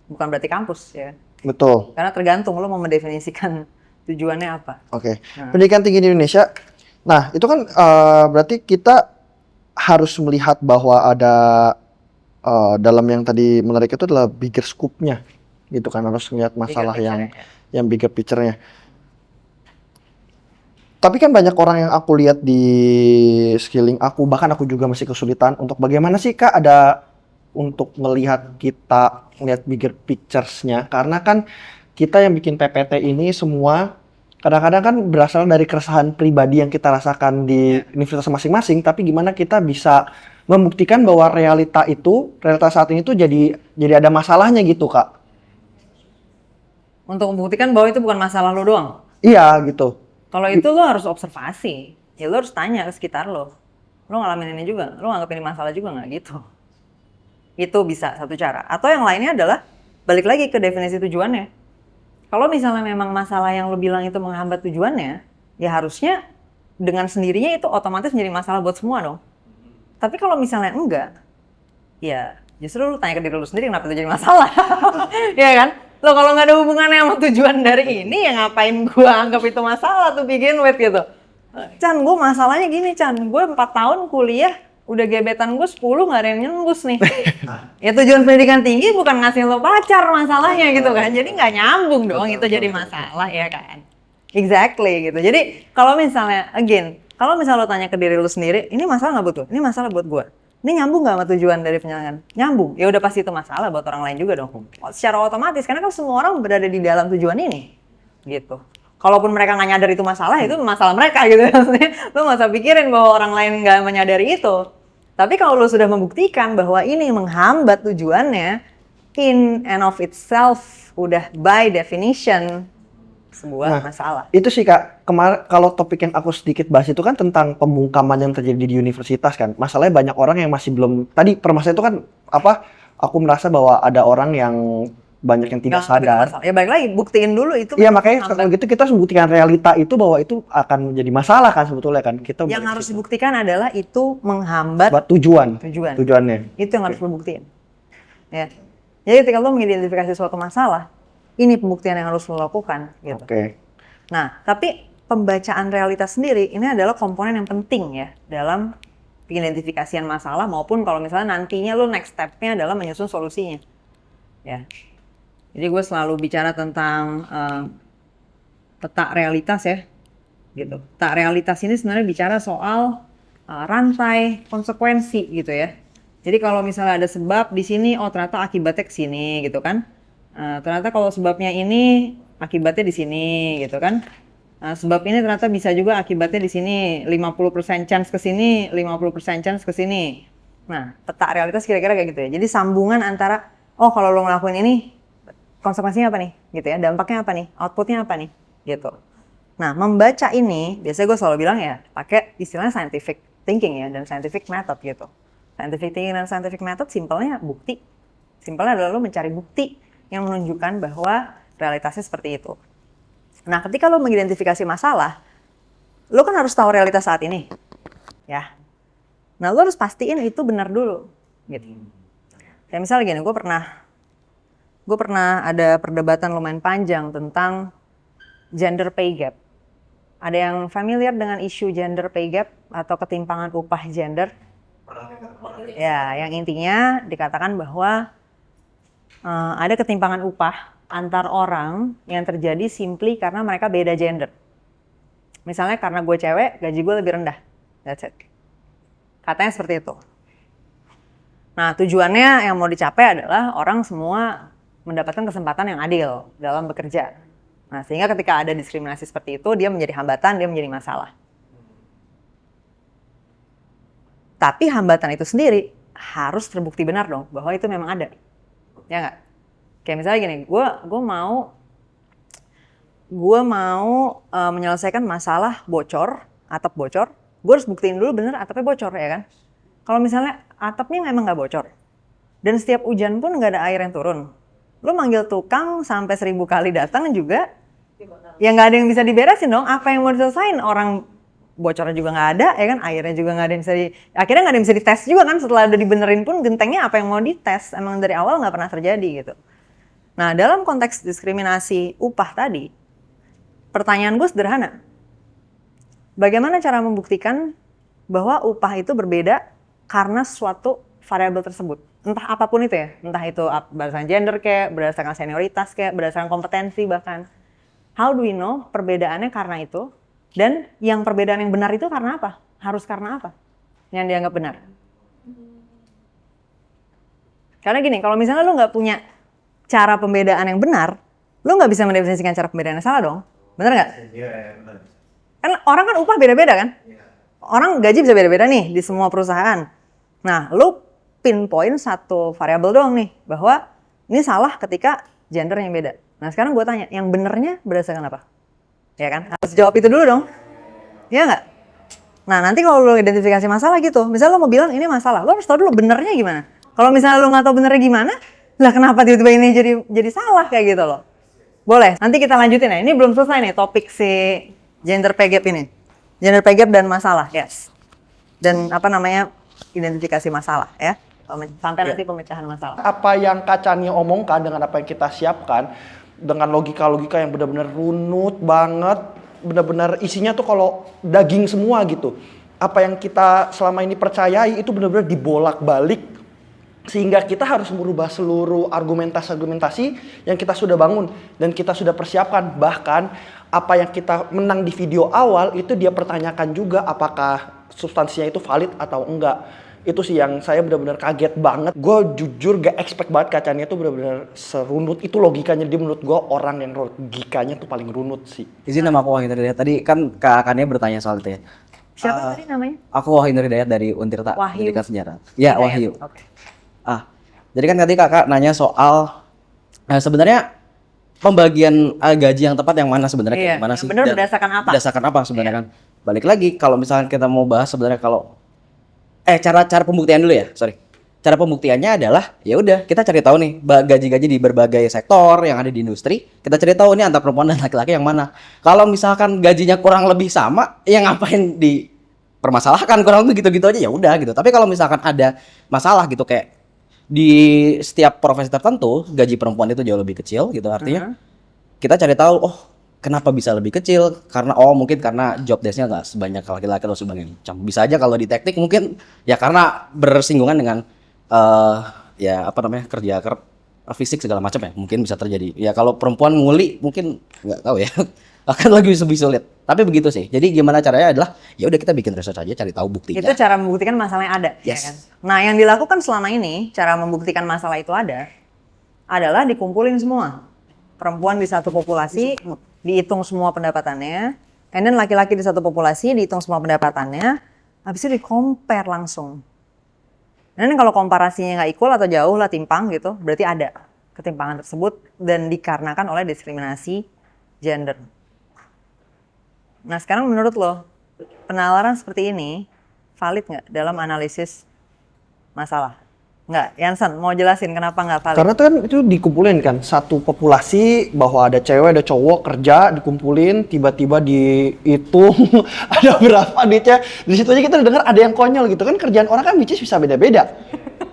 bukan berarti kampus ya. Betul. Karena tergantung lo mau mendefinisikan tujuannya apa. Oke. Pendidikan tinggi di Indonesia. Nah, itu kan berarti kita harus melihat bahwa ada dalam yang tadi menarik itu adalah bigger scope-nya. Gitu kan, harus melihat masalah yang bigger picture-nya. Tapi kan banyak orang yang aku lihat di skilling aku, bahkan aku juga masih kesulitan untuk bagaimana sih Kak ada untuk melihat bigger pictures-nya, karena kan kita yang bikin PPT ini semua kadang-kadang kan berasal dari keresahan pribadi yang kita rasakan di universitas masing-masing, tapi gimana kita bisa membuktikan bahwa realitas saat ini tuh jadi ada masalahnya gitu, Kak. Untuk membuktikan bahwa itu bukan masalah lo doang. Iya gitu. Kalau itu lo harus observasi, ya lo harus tanya ke sekitar lo. Lo ngalamin ini juga, lo nganggap ini masalah juga nggak gitu. Itu bisa satu cara. Atau yang lainnya adalah balik lagi ke definisi tujuannya. Kalau misalnya memang masalah yang lo bilang itu menghambat tujuannya, ya harusnya dengan sendirinya itu otomatis menjadi masalah buat semua dong. Tapi kalau misalnya enggak, ya justru lo tanya ke diri lo sendiri kenapa itu jadi masalah. Iya kan? Lo kalau nggak ada hubungannya sama tujuan dari ini, ya ngapain gua anggap itu masalah tuh begin with gitu. Chan, gue masalahnya gini Chan, gue 4 tahun kuliah, udah gebetan gue 10 nggak ada yang nyembus nih. Ya tujuan pendidikan tinggi bukan ngasih lo pacar masalahnya gitu kan, jadi nggak nyambung dong itu jadi masalah ya kan. Exactly gitu. Jadi kalau misalnya, kalau misalnya lo tanya ke diri lo sendiri, ini masalah nggak buat lo? Ini masalah buat gue. Ini nyambung nggak sama tujuan dari penyelenggaraan? Nyambung. Ya udah pasti itu masalah buat orang lain juga dong. Secara otomatis, karena kan semua orang berada di dalam tujuan ini, gitu. Kalaupun mereka nggak nyadar itu masalah mereka gitu. Lo nggak usah pikirin bahwa orang lain nggak menyadari itu. Tapi kalau lo sudah membuktikan bahwa ini menghambat tujuannya, in and of itself udah by definition sebuah masalah. Itu sih Kak, kemarin kalau topik yang aku sedikit bahas itu kan tentang pembungkaman yang terjadi di universitas kan. Masalahnya banyak orang yang masih belum, tadi permasalahan itu kan aku merasa bahwa ada orang yang banyak yang tidak sadar. Ya balik lagi, buktiin dulu itu. Iya makanya kalau gitu kita harus membuktikan realita itu bahwa itu akan menjadi masalah kan sebetulnya kan. Yang harus dibuktikan adalah itu menghambat buat tujuannya. Itu yang harus lo buktiin. Ya. Jadi ketika lo mengidentifikasi suatu masalah, ini pembuktian yang harus lo lakukan gitu. Oke. Nah, tapi pembacaan realitas sendiri ini adalah komponen yang penting ya dalam pengidentifikasian masalah maupun kalau misalnya nantinya lo next step-nya adalah menyusun solusinya. Ya. Jadi gue selalu bicara tentang peta realitas ya, gitu. Peta realitas ini sebenarnya bicara soal rantai konsekuensi gitu ya. Jadi kalau misalnya ada sebab di sini, oh ternyata akibatnya ke sini gitu kan. Ternyata kalau sebabnya ini akibatnya di sini gitu kan. Sebab ini ternyata bisa juga akibatnya di sini 50% chance ke sini, 50% chance ke sini. Nah, peta realitas kira-kira kayak gitu ya. Jadi sambungan antara oh kalau lo ngelakuin ini konsekuensinya apa nih gitu ya, dampaknya apa nih, outputnya apa nih gitu. Nah, membaca ini biasanya gue selalu bilang ya pakai istilahnya scientific thinking ya dan scientific method gitu. Scientific thinking dan scientific method simpelnya bukti. Simpelnya adalah lo mencari bukti yang menunjukkan bahwa realitasnya seperti itu. Nah, ketika lo mengidentifikasi masalah, lo kan harus tahu realitas saat ini. Ya. Nah, lo harus pastiin itu benar dulu gitu. Kayak misalnya gini, gue pernah ada perdebatan lumayan panjang tentang gender pay gap. Ada yang familiar dengan isu gender pay gap atau ketimpangan upah gender? Ya, yang intinya dikatakan bahwa ada ketimpangan upah antar orang yang terjadi simply karena mereka beda gender. Misalnya karena gue cewek, gaji gue lebih rendah. That's it. Katanya seperti itu. Nah, tujuannya yang mau dicapai adalah orang semua mendapatkan kesempatan yang adil dalam bekerja. Nah, sehingga ketika ada diskriminasi seperti itu, dia menjadi hambatan, dia menjadi masalah. Tapi hambatan itu sendiri harus terbukti benar dong, bahwa itu memang ada. Ya nggak? Kayak misalnya gini, gue mau menyelesaikan masalah atap bocor, gue harus buktiin dulu bener atapnya bocor ya kan? Kalau misalnya atapnya emang nggak bocor, dan setiap hujan pun nggak ada air yang turun, lo manggil tukang sampai 1000 kali datang juga, ya nggak ada yang bisa diberesin dong. Apa yang mau diselesain? Orang bocornya juga nggak ada, ya kan? Airnya juga nggak ada yang bisa akhirnya nggak ada yang bisa dites juga kan? Setelah udah dibenerin pun gentengnya apa yang mau dites? Emang dari awal nggak pernah terjadi gitu. Nah, dalam konteks diskriminasi upah tadi, pertanyaan gue sederhana. Bagaimana cara membuktikan bahwa upah itu berbeda karena suatu variabel tersebut? Entah apapun itu ya, entah itu berdasarkan gender kayak, berdasarkan senioritas kayak, berdasarkan kompetensi bahkan. How do we know perbedaannya karena itu? Dan yang perbedaan yang benar itu karena apa? Harus karena apa? Yang dianggap benar. Karena gini, kalau misalnya lu nggak punya cara pembedaan yang benar, lu nggak bisa mendefinisikan cara pembedaan yang salah dong. Bener nggak? Iya, benar. Kan orang kan upah beda-beda kan? Orang gaji bisa beda-beda nih di semua perusahaan. Nah, lu pinpoint satu variabel doang nih, bahwa ini salah ketika gender yang beda. Nah, sekarang gue tanya, yang benernya berdasarkan apa? Ya kan? Harus jawab itu dulu dong. Iya nggak? Nah, nanti kalau lu identifikasi masalah gitu, misalnya lu mau bilang ini masalah, lu harus tahu dulu benernya gimana. Kalau misalnya lu nggak tahu benernya gimana, lah kenapa tiba-tiba ini jadi salah kayak gitu loh. Boleh, nanti kita lanjutin ya. Ini belum selesai nih topik si gender pay gap ini. Gender pay gap dan masalah, yes. Dan apa namanya, identifikasi masalah ya. Sampai nanti pemecahan masalah. Apa yang Kak Chania omongkan dengan apa yang kita siapkan, dengan logika-logika yang benar-benar runut banget, benar-benar isinya tuh kalau daging semua gitu. Apa yang kita selama ini percayai itu benar-benar dibolak-balik, sehingga kita harus merubah seluruh argumentasi-argumentasi yang kita sudah bangun dan kita sudah persiapkan. Bahkan apa yang kita menang di video awal itu dia pertanyakan juga apakah substansinya itu valid atau enggak. Itu sih yang saya benar-benar kaget banget. Gue jujur gak expect banget Kak Chania tuh benar-benar serunut itu logikanya. Dia menurut gue orang yang logikanya tuh paling runut sih. Izin nama aku Wahyu Hidayat. Tadi kan Kak Kania bertanya soal itu ya. Siapa tadi namanya? Aku Wahyu Hidayat dari Untirta Wahyu. Pendidikan Sejarah. Ya, Hidayat, Wahyu. oke. Jadi kan tadi Kakak nanya soal sebenarnya pembagian gaji yang tepat yang mana sebenarnya Iya, kayak gimana yang sih? benar Dan berdasarkan apa? Berdasarkan apa sebenarnya kan? Balik lagi kalau misalkan kita mau bahas sebenarnya kalau cara pembuktian dulu ya, sorry. Cara pembuktiannya adalah ya udah kita cari tahu nih gaji-gaji di berbagai sektor yang ada di industri, kita cari tahu nih antara perempuan dan laki-laki yang mana. Kalau misalkan gajinya kurang lebih sama, ya ngapain dipermasalahkan, kurang lebih gitu-gitu aja ya udah gitu. Tapi kalau misalkan ada masalah gitu kayak di setiap profesi tertentu gaji perempuan itu jauh lebih kecil gitu, artinya kita cari tahu kenapa bisa lebih kecil, karena mungkin karena job desk-nya nggak sebanyak laki-laki atau sebanyak bisa aja kalau di teknik mungkin ya karena bersinggungan dengan ya apa namanya kerja fisik segala macam ya, mungkin bisa terjadi. Ya kalau perempuan nguli mungkin nggak tahu ya akan lebih sulit. Tapi begitu sih. Jadi gimana caranya adalah ya udah kita bikin research aja, cari tahu buktinya. Itu cara membuktikan masalah yang ada, ya Yes. kan? Nah, yang dilakukan selama ini, cara membuktikan masalah itu ada, adalah dikumpulin semua. Perempuan di satu populasi, dihitung semua pendapatannya, and then laki-laki di satu populasi, dihitung semua pendapatannya, habis itu di-compare langsung. Dan kalau komparasinya nggak equal atau jauh lah timpang gitu, berarti ada ketimpangan tersebut dan dikarenakan oleh diskriminasi gender. Nah sekarang menurut lo, penalaran seperti ini valid nggak dalam analisis masalah? Nggak, Yansen mau jelasin kenapa nggak valid? Karena kan itu dikumpulin kan, satu populasi bahwa ada cewek ada cowok kerja dikumpulin, tiba-tiba dihitung ada berapa duitnya. Di situ aja kita dengar ada yang konyol gitu kan, kerjaan orang kan which is bisa beda-beda.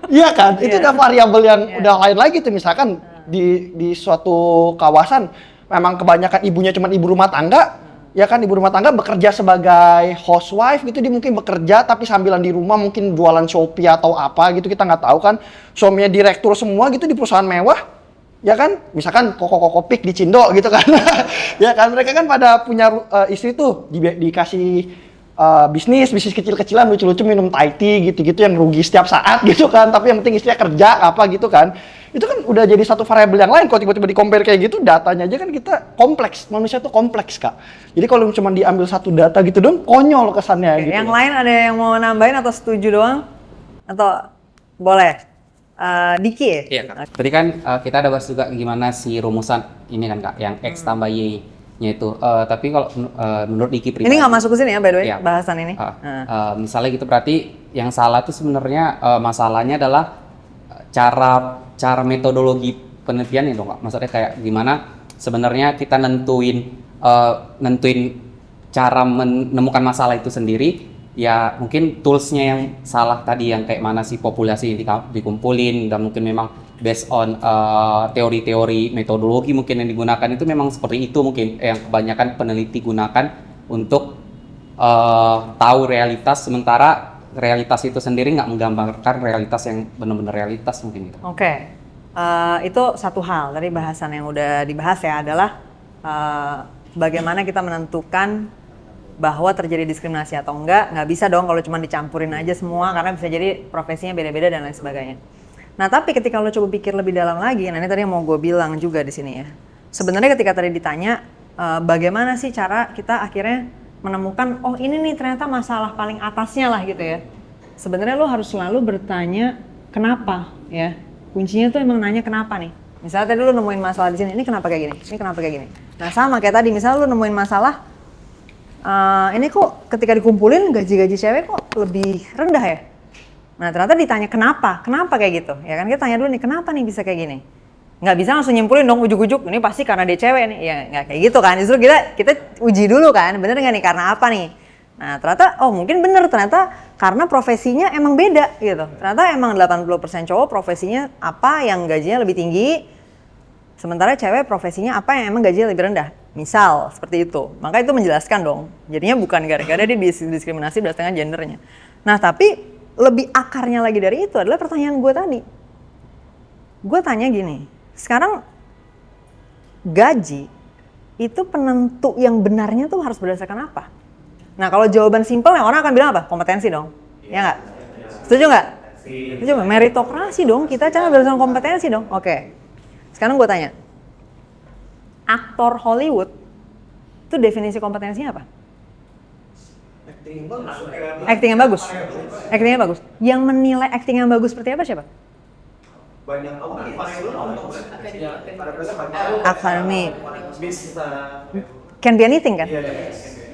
Iya kan? Itu udah variabel yang udah lain lagi tuh, misalkan di suatu kawasan memang kebanyakan ibunya cuma ibu rumah tangga. Ya kan, ibu rumah tangga bekerja sebagai housewife gitu, dia mungkin bekerja tapi sambilan di rumah mungkin jualan Shopee atau apa gitu, kita nggak tahu kan. Suaminya direktur semua gitu di perusahaan mewah, ya kan, misalkan Koko Pik di Cindo gitu kan. Ya kan, mereka kan pada punya istri tuh dikasih bisnis kecil-kecilan lucu-lucu, minum Thai tea gitu-gitu yang rugi setiap saat gitu kan, tapi yang penting istrinya kerja apa gitu kan. Itu kan udah jadi satu variabel yang lain. Kalau tiba-tiba di-compare kayak gitu, datanya aja kan kita kompleks, manusia tuh kompleks Kak. Jadi kalau cuma diambil satu data gitu dong, konyol kesannya. Oke, gitu. yang lain ada yang mau nambahin atau setuju doang? Atau boleh? Diki ya? Iya Kak. Tadi kan kita ada bahas juga gimana si rumusan ini kan Kak, yang X tambah Y-nya itu. Tapi kalau menurut Diki pribadi. Ini nggak masuk ke sini ya by the way, Iya. bahasan ini. Misalnya gitu berarti yang salah itu sebenarnya masalahnya adalah cara metodologi penelitiannya dong Kak. Maksudnya kayak gimana sebenarnya kita nentuin cara menemukan masalah itu sendiri. Ya mungkin toolsnya yang salah tadi, yang kayak mana sih populasi yang dikumpulin, dan mungkin memang based on teori-teori metodologi mungkin yang digunakan itu memang seperti itu mungkin yang kebanyakan peneliti gunakan untuk tahu realitas, sementara realitas itu sendiri nggak menggambarkan realitas yang benar-benar realitas mungkin gitu. Oke. Itu satu hal dari bahasan yang udah dibahas ya, adalah bagaimana kita menentukan bahwa terjadi diskriminasi atau enggak. Nggak bisa dong kalau cuma dicampurin aja semua, karena bisa jadi profesinya beda-beda dan lain sebagainya. Nah tapi ketika lo coba pikir lebih dalam lagi, nah ini tadi yang mau gue bilang juga di sini ya. Sebenarnya ketika tadi ditanya bagaimana sih cara kita akhirnya menemukan, oh ini nih ternyata masalah paling atasnya lah gitu ya. Sebenarnya lo harus selalu bertanya kenapa ya. Kuncinya tuh emang nanya kenapa nih. Misalnya tadi lo nemuin masalah di sini, ini kenapa kayak gini, ini kenapa kayak gini. Nah sama kayak tadi, misalnya lo nemuin masalah, ini kok ketika dikumpulin gaji-gaji cewek kok lebih rendah ya. Nah ternyata ditanya kenapa kayak gitu, ya kan kita tanya dulu nih kenapa nih bisa kayak gini. Nggak bisa langsung nyimpulin dong ujuk-ujuk, ini pasti karena dia cewek nih, ya nggak kayak gitu kan. Justru kita uji dulu kan, bener nggak nih karena apa nih. Nah ternyata, oh mungkin bener ternyata karena profesinya emang beda gitu. Ternyata emang 80% cowok profesinya apa yang gajinya lebih tinggi, sementara cewek profesinya apa yang emang gajinya lebih rendah. Misal seperti itu, maka itu menjelaskan dong. Jadinya bukan gara-gara dia diskriminasi berdasarkan gendernya. Nah tapi lebih akarnya lagi dari itu adalah pertanyaan gue tadi. Gue tanya gini, sekarang gaji itu penentu yang benarnya tuh harus berdasarkan apa? Nah kalau jawaban simpel yang orang akan bilang apa? Kompetensi dong, ya nggak? Setuju nggak? Setuju nggak? Meritokrasi dong, kita cara berdasarkan kompetensi dong. Oke, sekarang gue tanya, aktor Hollywood itu definisi kompetensinya apa? Acting yang bagus. Acting yang bagus. Yang menilai acting yang bagus seperti apa siapa? Banyak Akademi. bisa Can be anything kan?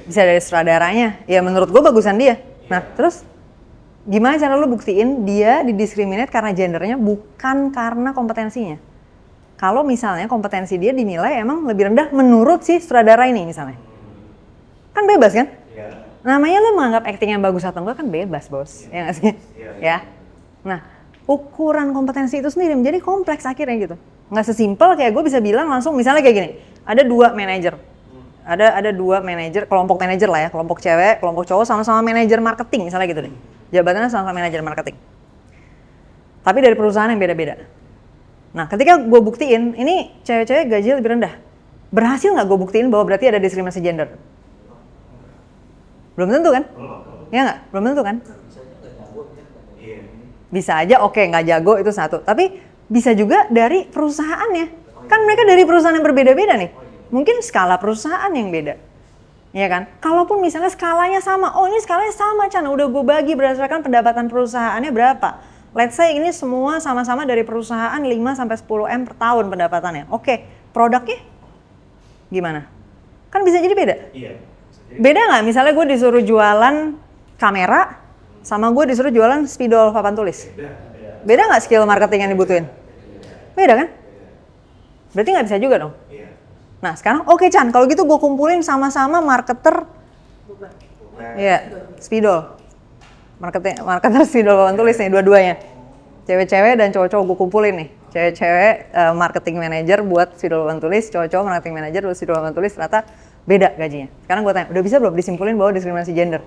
Bisa dari sutradaranya. Ya menurut gue bagusan dia. Nah terus gimana cara lu buktiin dia didiskriminate karena gendernya bukan karena kompetensinya? Kalau misalnya kompetensi dia dinilai emang lebih rendah menurut si sutradara ini misalnya. Kan bebas kan? Namanya lu menganggap acting yang bagus atau enggak kan bebas bos, ya nggak sih? Ya. Nah, ukuran kompetensi itu sendiri menjadi kompleks akhirnya gitu. Nggak sesimpel kayak gue bisa bilang langsung misalnya kayak gini, ada dua manajer, ada dua manajer, kelompok manajer lah ya, kelompok cewek, kelompok cowok sama-sama manajer marketing misalnya gitu deh. Jabatannya sama-sama manajer marketing. Tapi dari perusahaan yang beda-beda. Nah, ketika gue buktiin, ini cewek-cewek gaji lebih rendah. Berhasil nggak gue buktiin bahwa berarti ada diskriminasi gender? Belum tentu kan? Ya nggak? Belum tentu kan? Bisa aja oke, nggak jago itu satu. Tapi bisa juga dari perusahaannya. Kan mereka dari perusahaan yang berbeda-beda nih. Mungkin skala perusahaan yang beda. Ya kan? Kalaupun misalnya skalanya sama. Oh ini skalanya sama Chan. Udah gue bagi berdasarkan pendapatan perusahaannya berapa. Let's say ini semua sama-sama dari perusahaan 5-10M per tahun pendapatannya. Oke, produknya gimana? Kan bisa jadi beda. Iya. Beda nggak? Misalnya gue disuruh jualan kamera, sama gue disuruh jualan spidol papan tulis. Beda nggak skill marketing yang dibutuhin? Beda kan? Berarti nggak bisa juga dong? Nah sekarang oke Chan, kalau gitu gue kumpulin sama-sama marketer, ya spidol. Marketer spidol papan tulis nih dua-duanya. Cewek-cewek dan cowok-cowok gue kumpulin nih. Cewek-cewek marketing manager buat spidol papan tulis, cowok-cowok marketing manager buat spidol papan tulis, ternyata beda gajinya. Sekarang gue tanya, udah bisa belum disimpulin bahwa diskriminasi gender?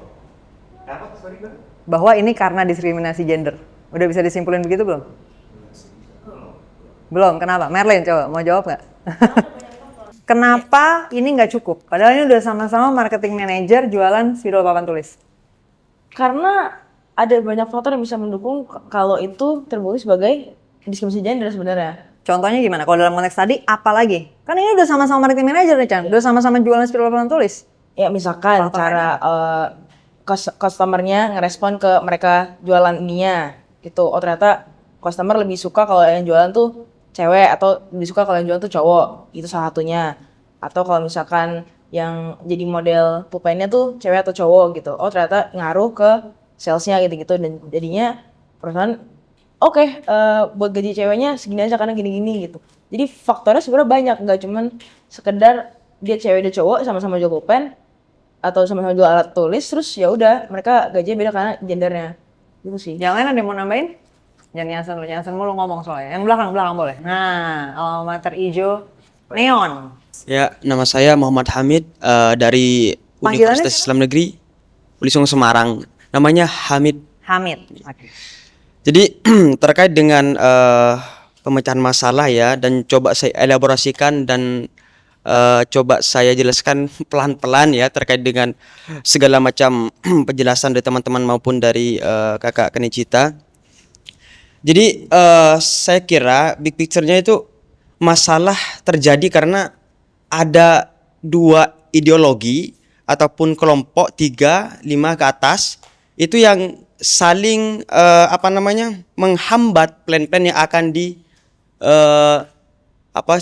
Bahwa ini karena diskriminasi gender. Udah bisa disimpulin begitu belum? Belum, kenapa? Merlin coba, mau jawab nggak? Kenapa ini nggak cukup? Padahal ini udah sama-sama marketing manager jualan spidol papan tulis. Karena ada banyak faktor yang bisa mendukung kalau itu terbukti sebagai diskriminasi gender sebenarnya. Contohnya gimana? Kalau dalam konteks tadi, apa lagi? Kan ini udah sama-sama marketing manager nih Chan, udah sama-sama jualan spidol papan tulis. Ya misalkan cara customernya ngerespon ke mereka jualan ininya gitu. Oh ternyata customer lebih suka kalau yang jualan tuh cewek atau lebih suka kalau yang jualan tuh cowok. Itu salah satunya. Atau kalau misalkan yang jadi model pulpennya tuh cewek atau cowok gitu. Oh ternyata ngaruh ke salesnya gitu-gitu dan jadinya perusahaan oke, buat gaji ceweknya segini aja karena gini-gini gitu. Jadi faktornya sebenarnya banyak, nggak cuman sekedar dia cewek dia cowok sama-sama jual pulpen atau sama-sama jual alat tulis terus ya udah mereka gajinya beda karena gendernya. Gitu sih. Yang lain ada yang mau nambahin? Jangan nyasar mulu ngomong soalnya. Yang belakang boleh. Nah, alma mater ijo neon. Ya, nama saya Muhammad Hamid dari Panggilannya Universitas Islam Negeri Ulisung Semarang. Namanya Hamid. Hamid. Oke. Jadi terkait dengan pemecahan masalah ya, dan coba saya elaborasikan dan coba saya jelaskan pelan-pelan ya terkait dengan segala macam penjelasan dari teman-teman maupun dari kakak Kenicita. Jadi saya kira big picture-nya itu masalah terjadi karena ada dua ideologi ataupun kelompok 3, 5 ke atas itu yang saling menghambat plan-plan yang akan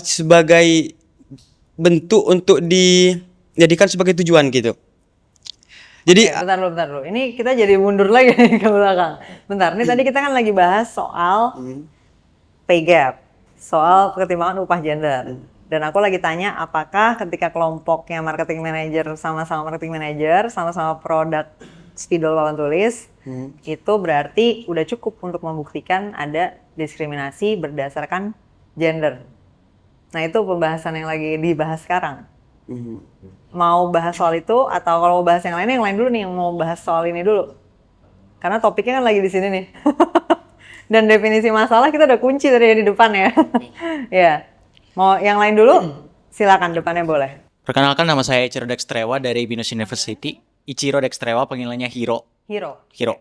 sebagai bentuk untuk dijadikan sebagai tujuan gitu. Jadi Bentar dulu. Ini kita jadi mundur lagi nih ke belakang. Bentar, ini tadi kita kan lagi bahas soal pay gap, soal ketimpangan upah gender. Dan aku lagi tanya apakah ketika kelompoknya marketing manager sama-sama marketing manager, sama-sama produk spidol papan tulis, itu berarti udah cukup untuk membuktikan ada diskriminasi berdasarkan gender. Nah itu pembahasan yang lagi dibahas sekarang. Mau bahas soal itu atau kalau mau bahas yang lain dulu nih, yang mau bahas soal ini dulu. Karena topiknya kan lagi di sini nih. Dan definisi masalah kita udah kunci tadi di depan ya. Ya. Mau yang lain dulu? Silakan depannya boleh. Perkenalkan, nama saya Ichiro Dextrewa dari Binus University. Ichiro Dextrewa, panggilannya Hiro. Hiro.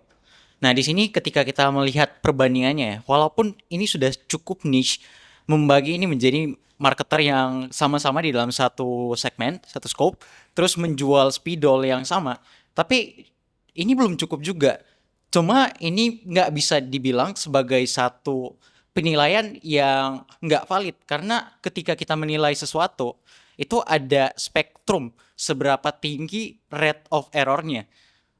Nah, di sini ketika kita melihat perbandingannya, walaupun ini sudah cukup niche, membagi ini menjadi marketer yang sama-sama di dalam satu segmen, satu scope, terus menjual spidol yang sama. Tapi ini belum cukup juga. Cuma ini nggak bisa dibilang sebagai satu penilaian yang nggak valid. Karena ketika kita menilai sesuatu, itu ada spektrum seberapa tinggi rate of error-nya.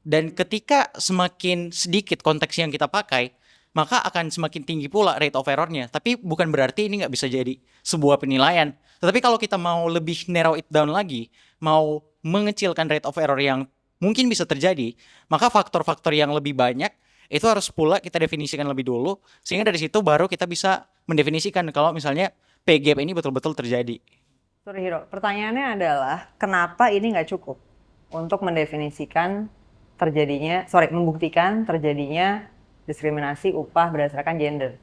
Dan ketika semakin sedikit konteks yang kita pakai, maka akan semakin tinggi pula rate of error-nya. Tapi bukan berarti ini nggak bisa jadi sebuah penilaian. Tetapi kalau kita mau lebih narrow it down lagi, mau mengecilkan rate of error yang mungkin bisa terjadi, maka faktor-faktor yang lebih banyak itu harus pula kita definisikan lebih dulu, sehingga dari situ baru kita bisa mendefinisikan kalau misalnya pay gap ini betul-betul terjadi. Sorry Hiro, pertanyaannya adalah kenapa ini nggak cukup untuk mendefinisikan membuktikan terjadinya diskriminasi upah berdasarkan gender.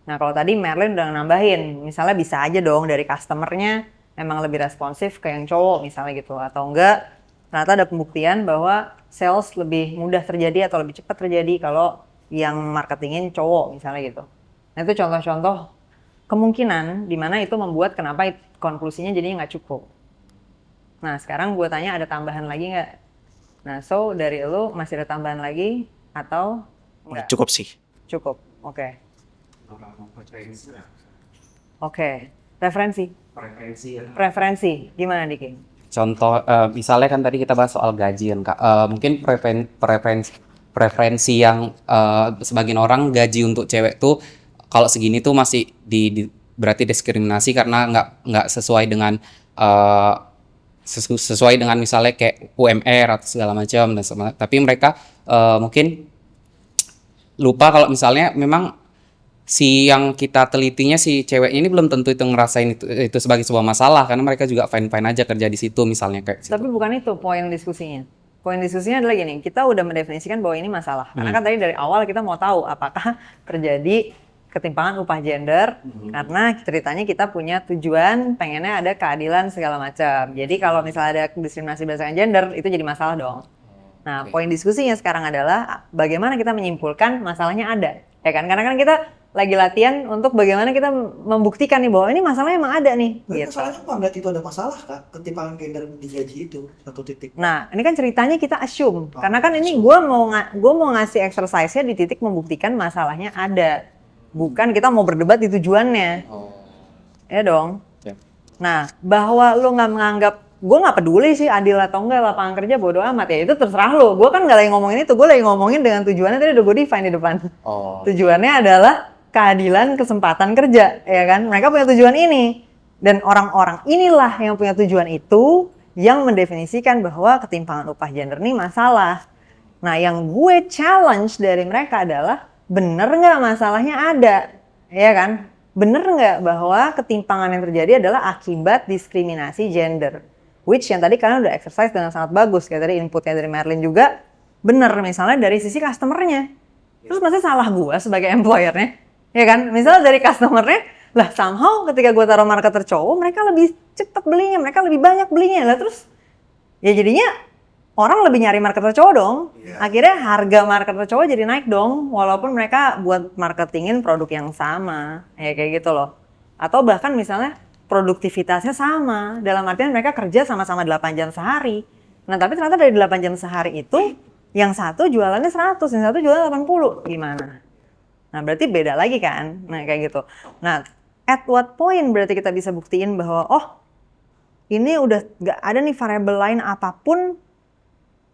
Nah kalau tadi Merlin udah nambahin, misalnya bisa aja dong dari customernya memang lebih responsif ke yang cowok misalnya gitu, atau enggak ternyata ada pembuktian bahwa sales lebih mudah terjadi atau lebih cepat terjadi kalau yang marketingin cowok misalnya gitu. Nah itu contoh-contoh kemungkinan di mana itu membuat kenapa konklusinya jadinya nggak cukup. Nah sekarang gue tanya ada tambahan lagi nggak? Nah so dari lu masih ada tambahan lagi atau enggak? Cukup sih. Cukup, oke. Oke, Preferensi, gimana Diki? Contoh, misalnya kan tadi kita bahas soal gaji kan Kak. Mungkin preferensi yang sebagian orang gaji untuk cewek tuh kalau segini tuh masih berarti diskriminasi karena nggak sesuai dengan sesuai dengan misalnya kayak UMR atau segala macam dan tapi mereka mungkin lupa kalau misalnya memang si yang kita telitinya si cewek ini belum tentu itu ngerasain itu sebagai sebuah masalah karena mereka juga fine aja kerja di situ misalnya kayak Tapi bukan itu poin diskusinya. Poin diskusinya adalah gini, kita udah mendefinisikan bahwa ini masalah. Karena kan tadi dari awal kita mau tahu apakah terjadi ketimpangan upah gender karena ceritanya kita punya tujuan pengennya ada keadilan segala macam. Jadi kalau misalnya ada diskriminasi berdasarkan gender itu jadi masalah dong. Nah, poin diskusinya sekarang adalah bagaimana kita menyimpulkan masalahnya ada. Ya kan? Karena kan kita lagi latihan untuk bagaimana kita membuktikan nih bahwa ini masalahnya emang ada nih. Berarti Gitu. masalahnya apa? Berarti itu ada masalah Kak? Ketimpangan gender di gaji itu satu titik. Nah, ini kan ceritanya kita assume. Karena kan ini gue mau ngasih exercise-nya di titik membuktikan masalahnya ada. Bukan kita mau berdebat di tujuannya. Ya dong. Ya. Nah, bahwa lu nggak menganggap, gue nggak peduli sih adil atau enggak lapangan kerja bodo amat ya, itu terserah lu. Gue kan nggak lagi ngomongin itu, gue lagi ngomongin dengan tujuannya tadi udah gue define di depan. Tujuannya adalah keadilan kesempatan kerja, ya kan? Mereka punya tujuan ini. Dan orang-orang inilah yang punya tujuan itu yang mendefinisikan bahwa ketimpangan upah gender ini masalah. Nah, yang gue challenge dari mereka adalah bener nggak masalahnya ada, ya kan? Bener nggak bahwa ketimpangan yang terjadi adalah akibat diskriminasi gender? Which yang tadi kalian udah exercise dengan sangat bagus, kayak tadi inputnya dari Merlin juga bener, misalnya dari sisi customernya. Terus maksudnya salah gue sebagai employernya? Ya kan, misalnya dari customernya, lah somehow ketika gue taruh marketer cowok, mereka lebih cepat belinya, mereka lebih banyak belinya lah terus, ya jadinya orang lebih nyari marketer cowok dong. Akhirnya harga marketer cowok jadi naik dong, walaupun mereka buat marketingin produk yang sama, ya kayak gitu loh. Atau bahkan misalnya produktivitasnya sama, dalam artian mereka kerja sama-sama 8 jam sehari. Nah tapi ternyata dari 8 jam sehari itu, yang satu jualannya 100, yang satu jualan 80, gimana? Nah berarti beda lagi kan, nah kayak gitu. Nah at what point berarti kita bisa buktiin bahwa oh ini udah gak ada nih variabel lain apapun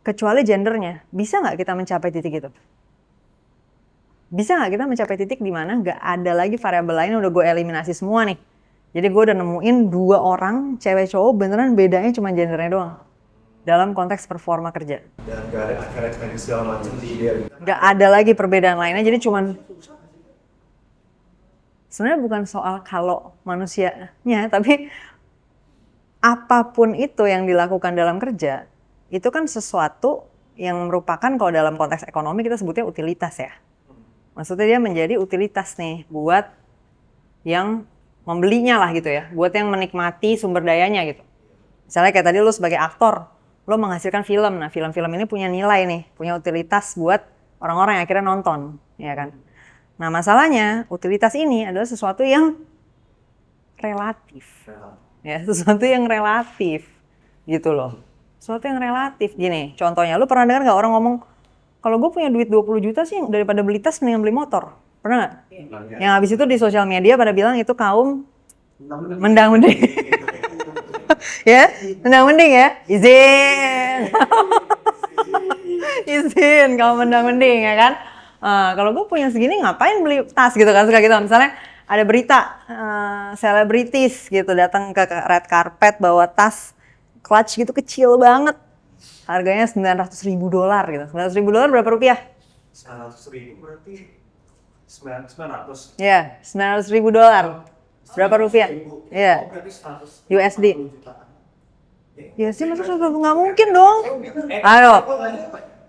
kecuali gendernya. Bisa nggak kita mencapai titik itu? Bisa nggak kita mencapai titik di mana nggak ada lagi variabel lain, udah gue eliminasi semua nih. Jadi gue udah nemuin 2 orang, cewek cowok, beneran bedanya cuma gendernya doang. Dalam konteks performa kerja. Dan gak ada akar-akar segala macam di dia. Nggak ada lagi perbedaan lainnya, jadi cuman sebenarnya bukan soal kalau manusianya, tapi apapun itu yang dilakukan dalam kerja, itu kan sesuatu yang merupakan kalau dalam konteks ekonomi kita sebutnya utilitas ya. Maksudnya dia menjadi utilitas nih buat yang membelinya lah gitu ya, buat yang menikmati sumber dayanya gitu. Misalnya kayak tadi lu sebagai aktor, lu menghasilkan film, nah film-film ini punya nilai nih, punya utilitas buat orang-orang yang akhirnya nonton, ya kan. Nah masalahnya utilitas ini adalah sesuatu yang relatif, ya sesuatu yang relatif gitu loh. Sesuatu yang relatif. Gini, contohnya lu pernah dengar nggak orang ngomong, kalau gue punya duit 20 juta sih daripada beli tas mendingan beli motor. Pernah nggak? Yang habis itu di sosial media pada bilang itu kaum mendang-mending. Ya, mendang-mending ya. Izin. Izin kaum mendang-mending ya kan. Kalau gue punya segini ngapain beli tas gitu kan, suka gitu. Misalnya ada berita selebritis gitu datang ke red carpet bawa tas clutch gitu kecil banget, harganya $900.000 gitu. $900.000 berapa rupiah? 100.000 berarti 900. Ya, $900.000 berapa rupiah? Ya, Oh, berarti 100 USD. Ya sih, masa nggak mungkin dong. Ayo,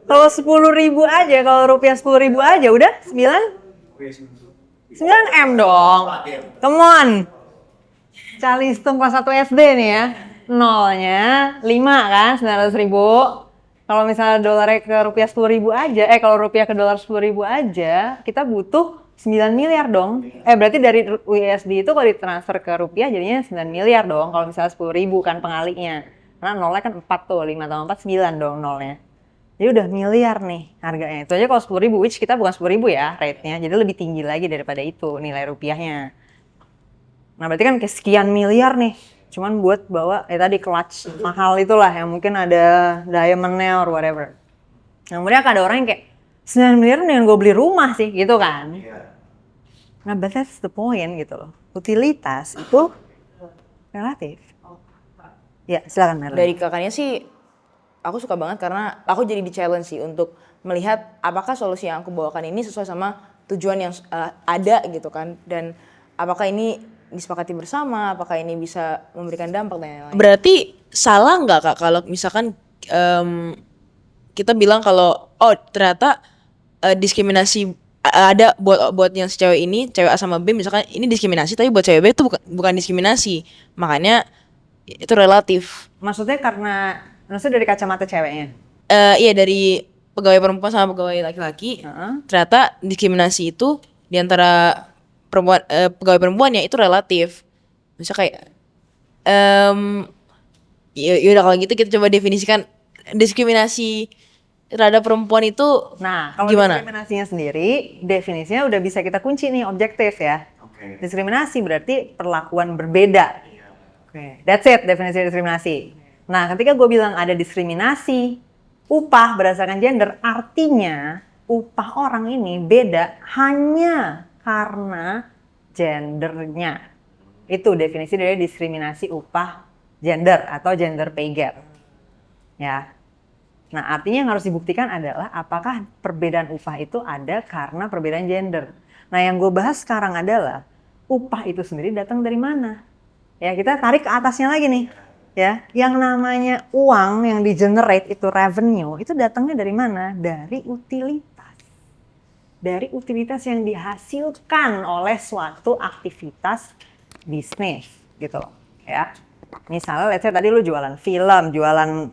kalau 10.000 aja, kalau rupiah 10.000 aja udah 9 M dong. Come on. Calistung kelas 1 SD nih ya. Nolnya 5 kan, 900.000. Kalau misalnya dolarnya ke rupiah 10.000 aja, kalau rupiah ke dolar 10.000 aja, kita butuh 9 miliar dong. Berarti dari USD itu kalau ditransfer ke rupiah jadinya 9 miliar dong. Kalau misalnya 10.000 kan pengalinya. Karena nolnya kan 4 tuh, 5 tambah 4, 9 dong nolnya. Jadi udah miliar nih harganya. Itu aja kalau 10.000, which kita bukan 10.000 ya rate-nya. Jadi lebih tinggi lagi daripada itu nilai rupiahnya. Nah berarti kan sekian miliar nih. Cuman buat bawa tadi clutch mahal itulah yang mungkin ada diamondnya or whatever. Nah kemudian ada orang yang kayak 9 miliar dengan gue beli rumah sih gitu kan. Nah but that's the point gitu loh. Utilitas itu relatif. Ya silakan Merlin. Dari kakaknya sih aku suka banget karena aku jadi di challenge sih untuk melihat apakah solusi yang aku bawakan ini sesuai sama tujuan yang ada gitu kan, dan apakah ini disepakati bersama, apakah ini bisa memberikan dampak dan lain-lain. Berarti salah nggak Kak kalau misalkan kita bilang kalau oh ternyata diskriminasi ada buat yang cewek ini, cewek A sama B misalkan ini diskriminasi, tapi buat cewek B itu bukan diskriminasi, makanya itu relatif. Maksudnya dari kacamata ceweknya? Iya, dari pegawai perempuan sama pegawai laki-laki. Ternyata diskriminasi itu di antara perempuan pegawai perempuannya itu relatif. Misal kayak ya udah kalau gitu kita coba definisikan diskriminasi terhadap perempuan itu. Nah, kalau gimana? Diskriminasinya sendiri, definisinya udah bisa kita kunci nih, objektif ya. Diskriminasi berarti perlakuan berbeda. That's it, definisi diskriminasi. Nah, ketika gue bilang ada diskriminasi upah berdasarkan gender, artinya upah orang ini beda hanya karena gendernya. Itu definisi dari diskriminasi upah gender atau gender pay gap. Ya. Nah, artinya yang harus dibuktikan adalah apakah perbedaan upah itu ada karena perbedaan gender. Nah, yang gue bahas sekarang adalah upah itu sendiri datang dari mana? Ya, kita tarik ke atasnya lagi nih. Ya, yang namanya uang yang di-generate itu revenue, itu datangnya dari mana? Dari utilitas. Dari utilitas yang dihasilkan oleh suatu aktivitas bisnis gitu loh, ya. Misalnya let's say tadi lu jualan film, jualan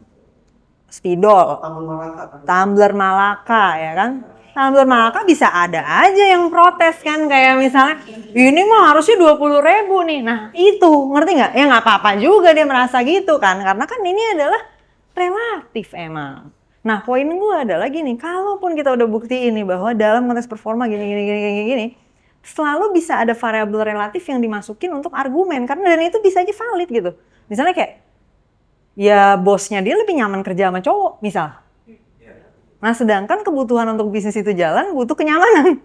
spidol, Taman Malaka. tumbler Malaka ya kan. Tumbler Malaka bisa ada aja yang protes kan, kayak misalnya ini mah harusnya 20.000 nih. Nah itu ngerti nggak? Ya nggak apa-apa juga dia merasa gitu kan, karena kan ini adalah relatif emang. Nah poin gue adalah gini, kalaupun kita udah buktiin nih bahwa dalam konteks performa gini, selalu bisa ada variabel relatif yang dimasukin untuk argumen, karena dan itu bisa aja valid gitu. Misalnya kayak ya bosnya dia lebih nyaman kerja sama cowok misal. Nah sedangkan kebutuhan untuk bisnis itu jalan butuh kenyamanan.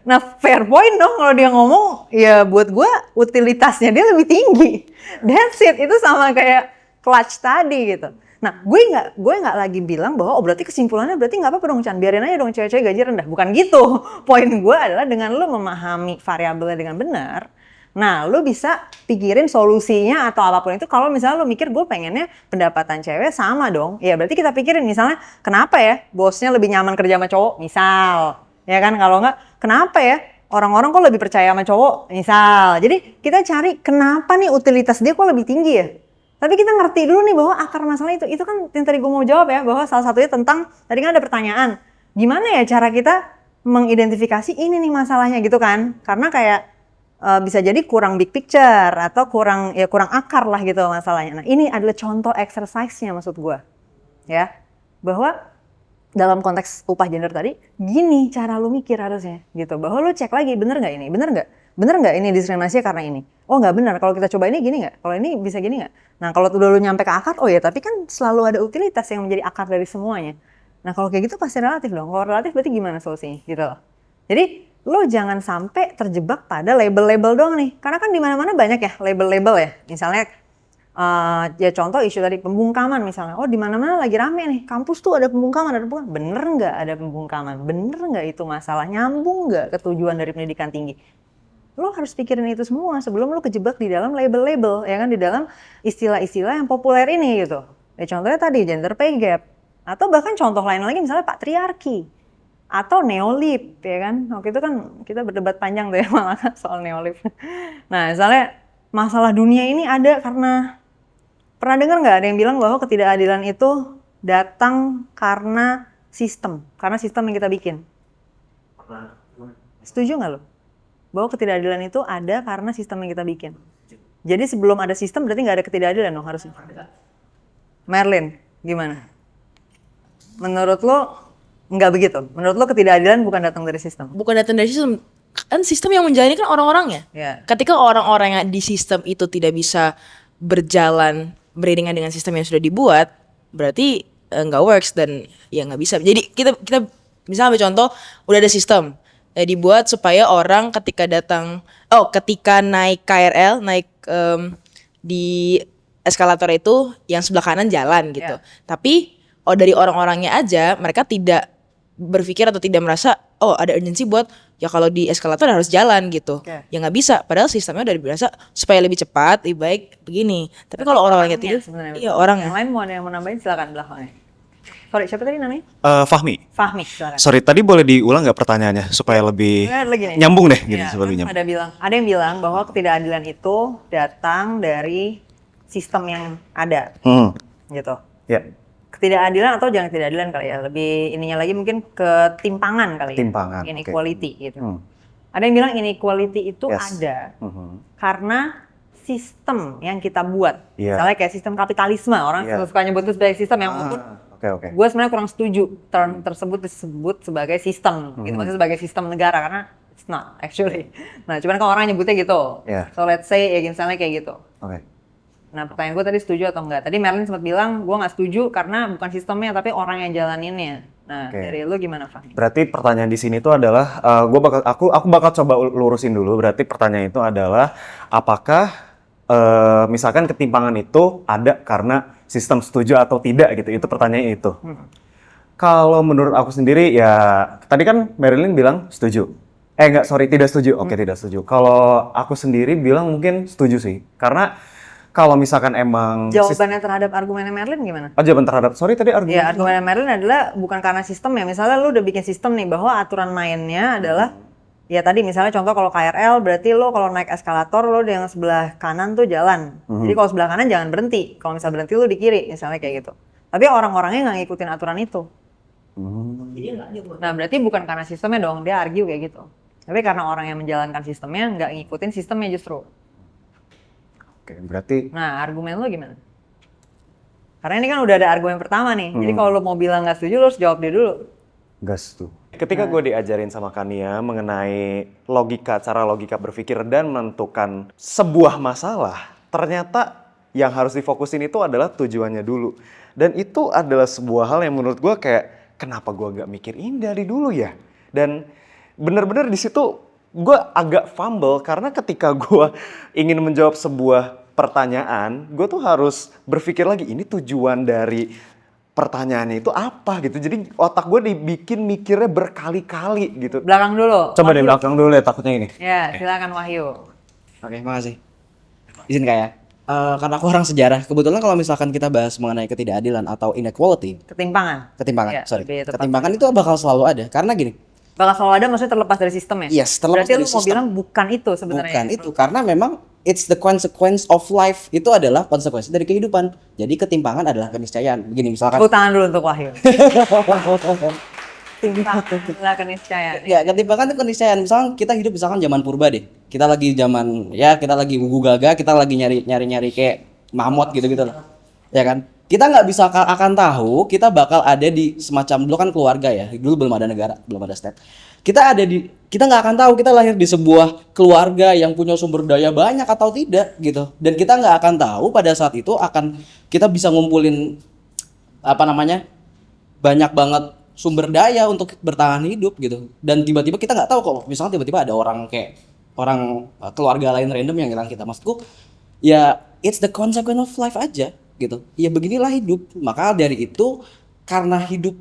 Nah fair point dong kalau dia ngomong, ya buat gue utilitasnya dia lebih tinggi. That's it, itu sama kayak clutch tadi gitu. Nah gue nggak lagi bilang bahwa berarti kesimpulannya berarti nggak apa-apa dong Chan, biarin aja dong cewek-cewek gaji rendah. Bukan gitu. Poin gue adalah dengan lo memahami variabelnya dengan benar, nah, lu bisa pikirin solusinya atau apapun itu. Kalau misalnya lu mikir gue pengennya pendapatan cewek sama dong, ya berarti kita pikirin misalnya kenapa ya bosnya lebih nyaman kerja sama cowok, misal, ya kan? Kalau enggak, kenapa ya orang-orang kok lebih percaya sama cowok, misal. Jadi kita cari kenapa nih utilitas dia kok lebih tinggi ya. Tapi kita ngerti dulu nih bahwa akar masalah itu kan yang tadi gue mau jawab ya, bahwa salah satunya tentang tadi kan ada pertanyaan, gimana ya cara kita mengidentifikasi ini nih masalahnya gitu kan? Karena kayak bisa jadi kurang big picture atau kurang akar lah gitu masalahnya. Nah ini adalah contoh exercise-nya maksud gue, ya, bahwa dalam konteks upah gender tadi, gini cara lu mikir harusnya gitu, bahwa lu cek lagi bener nggak ini, bener nggak ini diskriminasinya karena ini, oh nggak benar, kalau kita coba ini gini nggak, kalau ini bisa gini nggak. Nah kalau udah lu nyampe ke akar, oh ya tapi kan selalu ada utilitas yang menjadi akar dari semuanya. Nah kalau kayak gitu pasti relatif dong, kalau relatif berarti gimana solusinya gitu loh. Jadi lo jangan sampai terjebak pada label-label doang nih. Karena kan di mana-mana banyak ya label-label ya. Misalnya ya contoh isu tadi pembungkaman misalnya. Oh di mana-mana lagi rame nih. Kampus tuh ada pembungkaman, Bener nggak ada pembungkaman? Bener nggak itu masalah? Nyambung nggak ke tujuan dari pendidikan tinggi? Lo harus pikirin itu semua sebelum lo kejebak di dalam label-label, ya kan, di dalam istilah-istilah yang populer ini gitu. Ya contohnya tadi gender pay gap. Atau bahkan contoh lain lagi misalnya patriarki. Atau neolib, ya kan? Waktu itu kan kita berdebat panjang tuh ya malah soal neolib. Nah, misalnya masalah dunia ini ada karena, pernah dengar nggak ada yang bilang bahwa ketidakadilan itu datang karena sistem yang kita bikin? Setuju nggak lo? Bahwa ketidakadilan itu ada karena sistem yang kita bikin. Jadi sebelum ada sistem berarti nggak ada ketidakadilan dong harusnya. Merlin, gimana? Menurut lo nggak begitu? Menurut lo ketidakadilan bukan datang dari sistem? Bukan datang dari sistem, kan sistem yang menjalani kan orang-orangnya. Ya. Ketika orang-orang yang di sistem itu tidak bisa berjalan beriringan dengan sistem yang sudah dibuat, berarti nggak works dan ya nggak bisa. Jadi kita misalnya ambil contoh, udah ada sistem dibuat supaya orang ketika naik KRL, naik di eskalator itu yang sebelah kanan jalan gitu. Tapi dari orang-orangnya aja mereka tidak berpikir atau tidak merasa ada urgensi buat ya kalau di eskalator harus jalan gitu. Ya nggak bisa, padahal sistemnya udah biasa supaya lebih cepat, lebih baik begini. Tapi kalau orang-orangnya tidak, iya orang yang lain mau ada yang mau nambahin silakan belakangnya. Sorry, siapa tadi namanya? Fahmi. Fahmi, silakan. Sorry, tadi boleh diulang nggak pertanyaannya supaya lebih nyambung deh gitu, Ya, lebih kan nyambung. ada yang bilang bahwa ketidakadilan itu datang dari sistem yang ada, gitu. Ya. Ketidakadilan atau jangan ketidakadilan kali ya, lebih ininya lagi mungkin ketimpangan kali ya. Timpangan, Inequality gitu. Ada yang bilang inequality itu ada karena sistem yang kita buat. Misalnya kayak sistem kapitalisme, orang suka nyebut itu sebagai sistem yang gue sebenarnya kurang setuju term tersebut disebut sebagai sistem, gitu. Maksudnya sebagai sistem negara karena it's not actually. Nah, cuman kalau orang nyebutnya gitu. So let's say ya misalnya kayak gitu. Nah, pertanyaan gue tadi setuju atau enggak? Tadi Merlin sempat bilang gue nggak setuju karena bukan sistemnya tapi orang yang jalaninnya. Nah, dari lu gimana, Fahmi? Berarti pertanyaan di sini tuh adalah aku bakal coba lurusin dulu. Berarti pertanyaan itu adalah apakah misalkan ketimpangan itu ada karena sistem setuju atau tidak gitu. Itu pertanyaannya itu. Kalau menurut aku sendiri ya tadi kan Marilyn bilang setuju. Tidak setuju. Oke, tidak setuju. Kalau aku sendiri bilang mungkin setuju sih. Karena kalau misalkan emang jawabannya terhadap argumennya Merlin gimana? Jawaban terhadap tadi argumen. Ya, argumennya Merlin adalah bukan karena sistem ya. Misalnya lu udah bikin sistem nih bahwa aturan mainnya adalah ya tadi misalnya contoh kalau KRL berarti lo kalau naik eskalator lo yang sebelah kanan tuh jalan. Jadi kalau sebelah kanan jangan berhenti. Kalau misalnya berhenti lo di kiri misalnya kayak gitu. Tapi orang-orangnya nggak ngikutin aturan itu. Nah berarti bukan karena sistemnya dong, dia argue kayak gitu. Tapi karena orang yang menjalankan sistemnya nggak ngikutin sistemnya justru. Oke, berarti Nah argumen lo gimana? Karena ini kan udah ada argumen pertama nih. Jadi kalau lo mau bilang nggak setuju, lo harus jawab dia dulu. gas tuh. Ketika gue diajarin sama Kania mengenai cara logika berpikir dan menentukan sebuah masalah, ternyata yang harus difokusin itu adalah tujuannya dulu. Dan itu adalah sebuah hal yang menurut gue kayak, kenapa gue gak mikir ini dari dulu ya? Dan bener-bener di situ gue agak fumble karena ketika gue ingin menjawab sebuah pertanyaan, gue tuh harus berpikir lagi, ini tujuan dari pertanyaannya itu apa gitu. Jadi otak gue dibikin mikirnya berkali-kali gitu. Belakang dulu. Coba di belakang dulu ya takutnya ini. Ya, silakan Wahyu. Oke, makasih. Izin Kak ya. Karena aku orang sejarah, kebetulan kalau misalkan kita bahas mengenai ketidakadilan atau inequality, Ketimpangan. ketimpangan, Ya, sorry, lebih tepat. ketimpangan itu bakal selalu ada. Karena gini, Bakal selalu ada maksudnya terlepas dari sistem ya? Yes, terlepas Berarti dari lu mau sistem. bilang bukan itu sebenarnya. bukan itu, karena memang it's the consequence of life. Itu adalah konsekuensi dari kehidupan. Jadi ketimpangan adalah keniscayaan. Begini misalkan. Tepuk tangan dulu untuk Wahyu. Ketimpangan adalah keniscayaan. Ya, ketimpangan itu keniscayaan. Misalkan kita hidup misalkan zaman purba deh. Kita lagi zaman kita lagi gugu gaga, kita lagi nyari kayak mamut gitu-gitu lah. Ya kan? Kita nggak bisa akan tahu kita bakal ada di semacam, dulu kan keluarga ya. Dulu belum ada negara, belum ada state. Kita nggak akan tahu kita lahir di sebuah keluarga yang punya sumber daya banyak atau tidak gitu. Dan kita nggak akan tahu pada saat itu kita bisa ngumpulin banyak banget sumber daya untuk bertahan hidup gitu. Dan tiba-tiba kita nggak tahu kok, misalnya tiba-tiba ada orang keluarga lain random yang hilang kita. Maksudku ya it's the consequence of life aja gitu. Ya beginilah hidup. Maka dari itu, karena hidup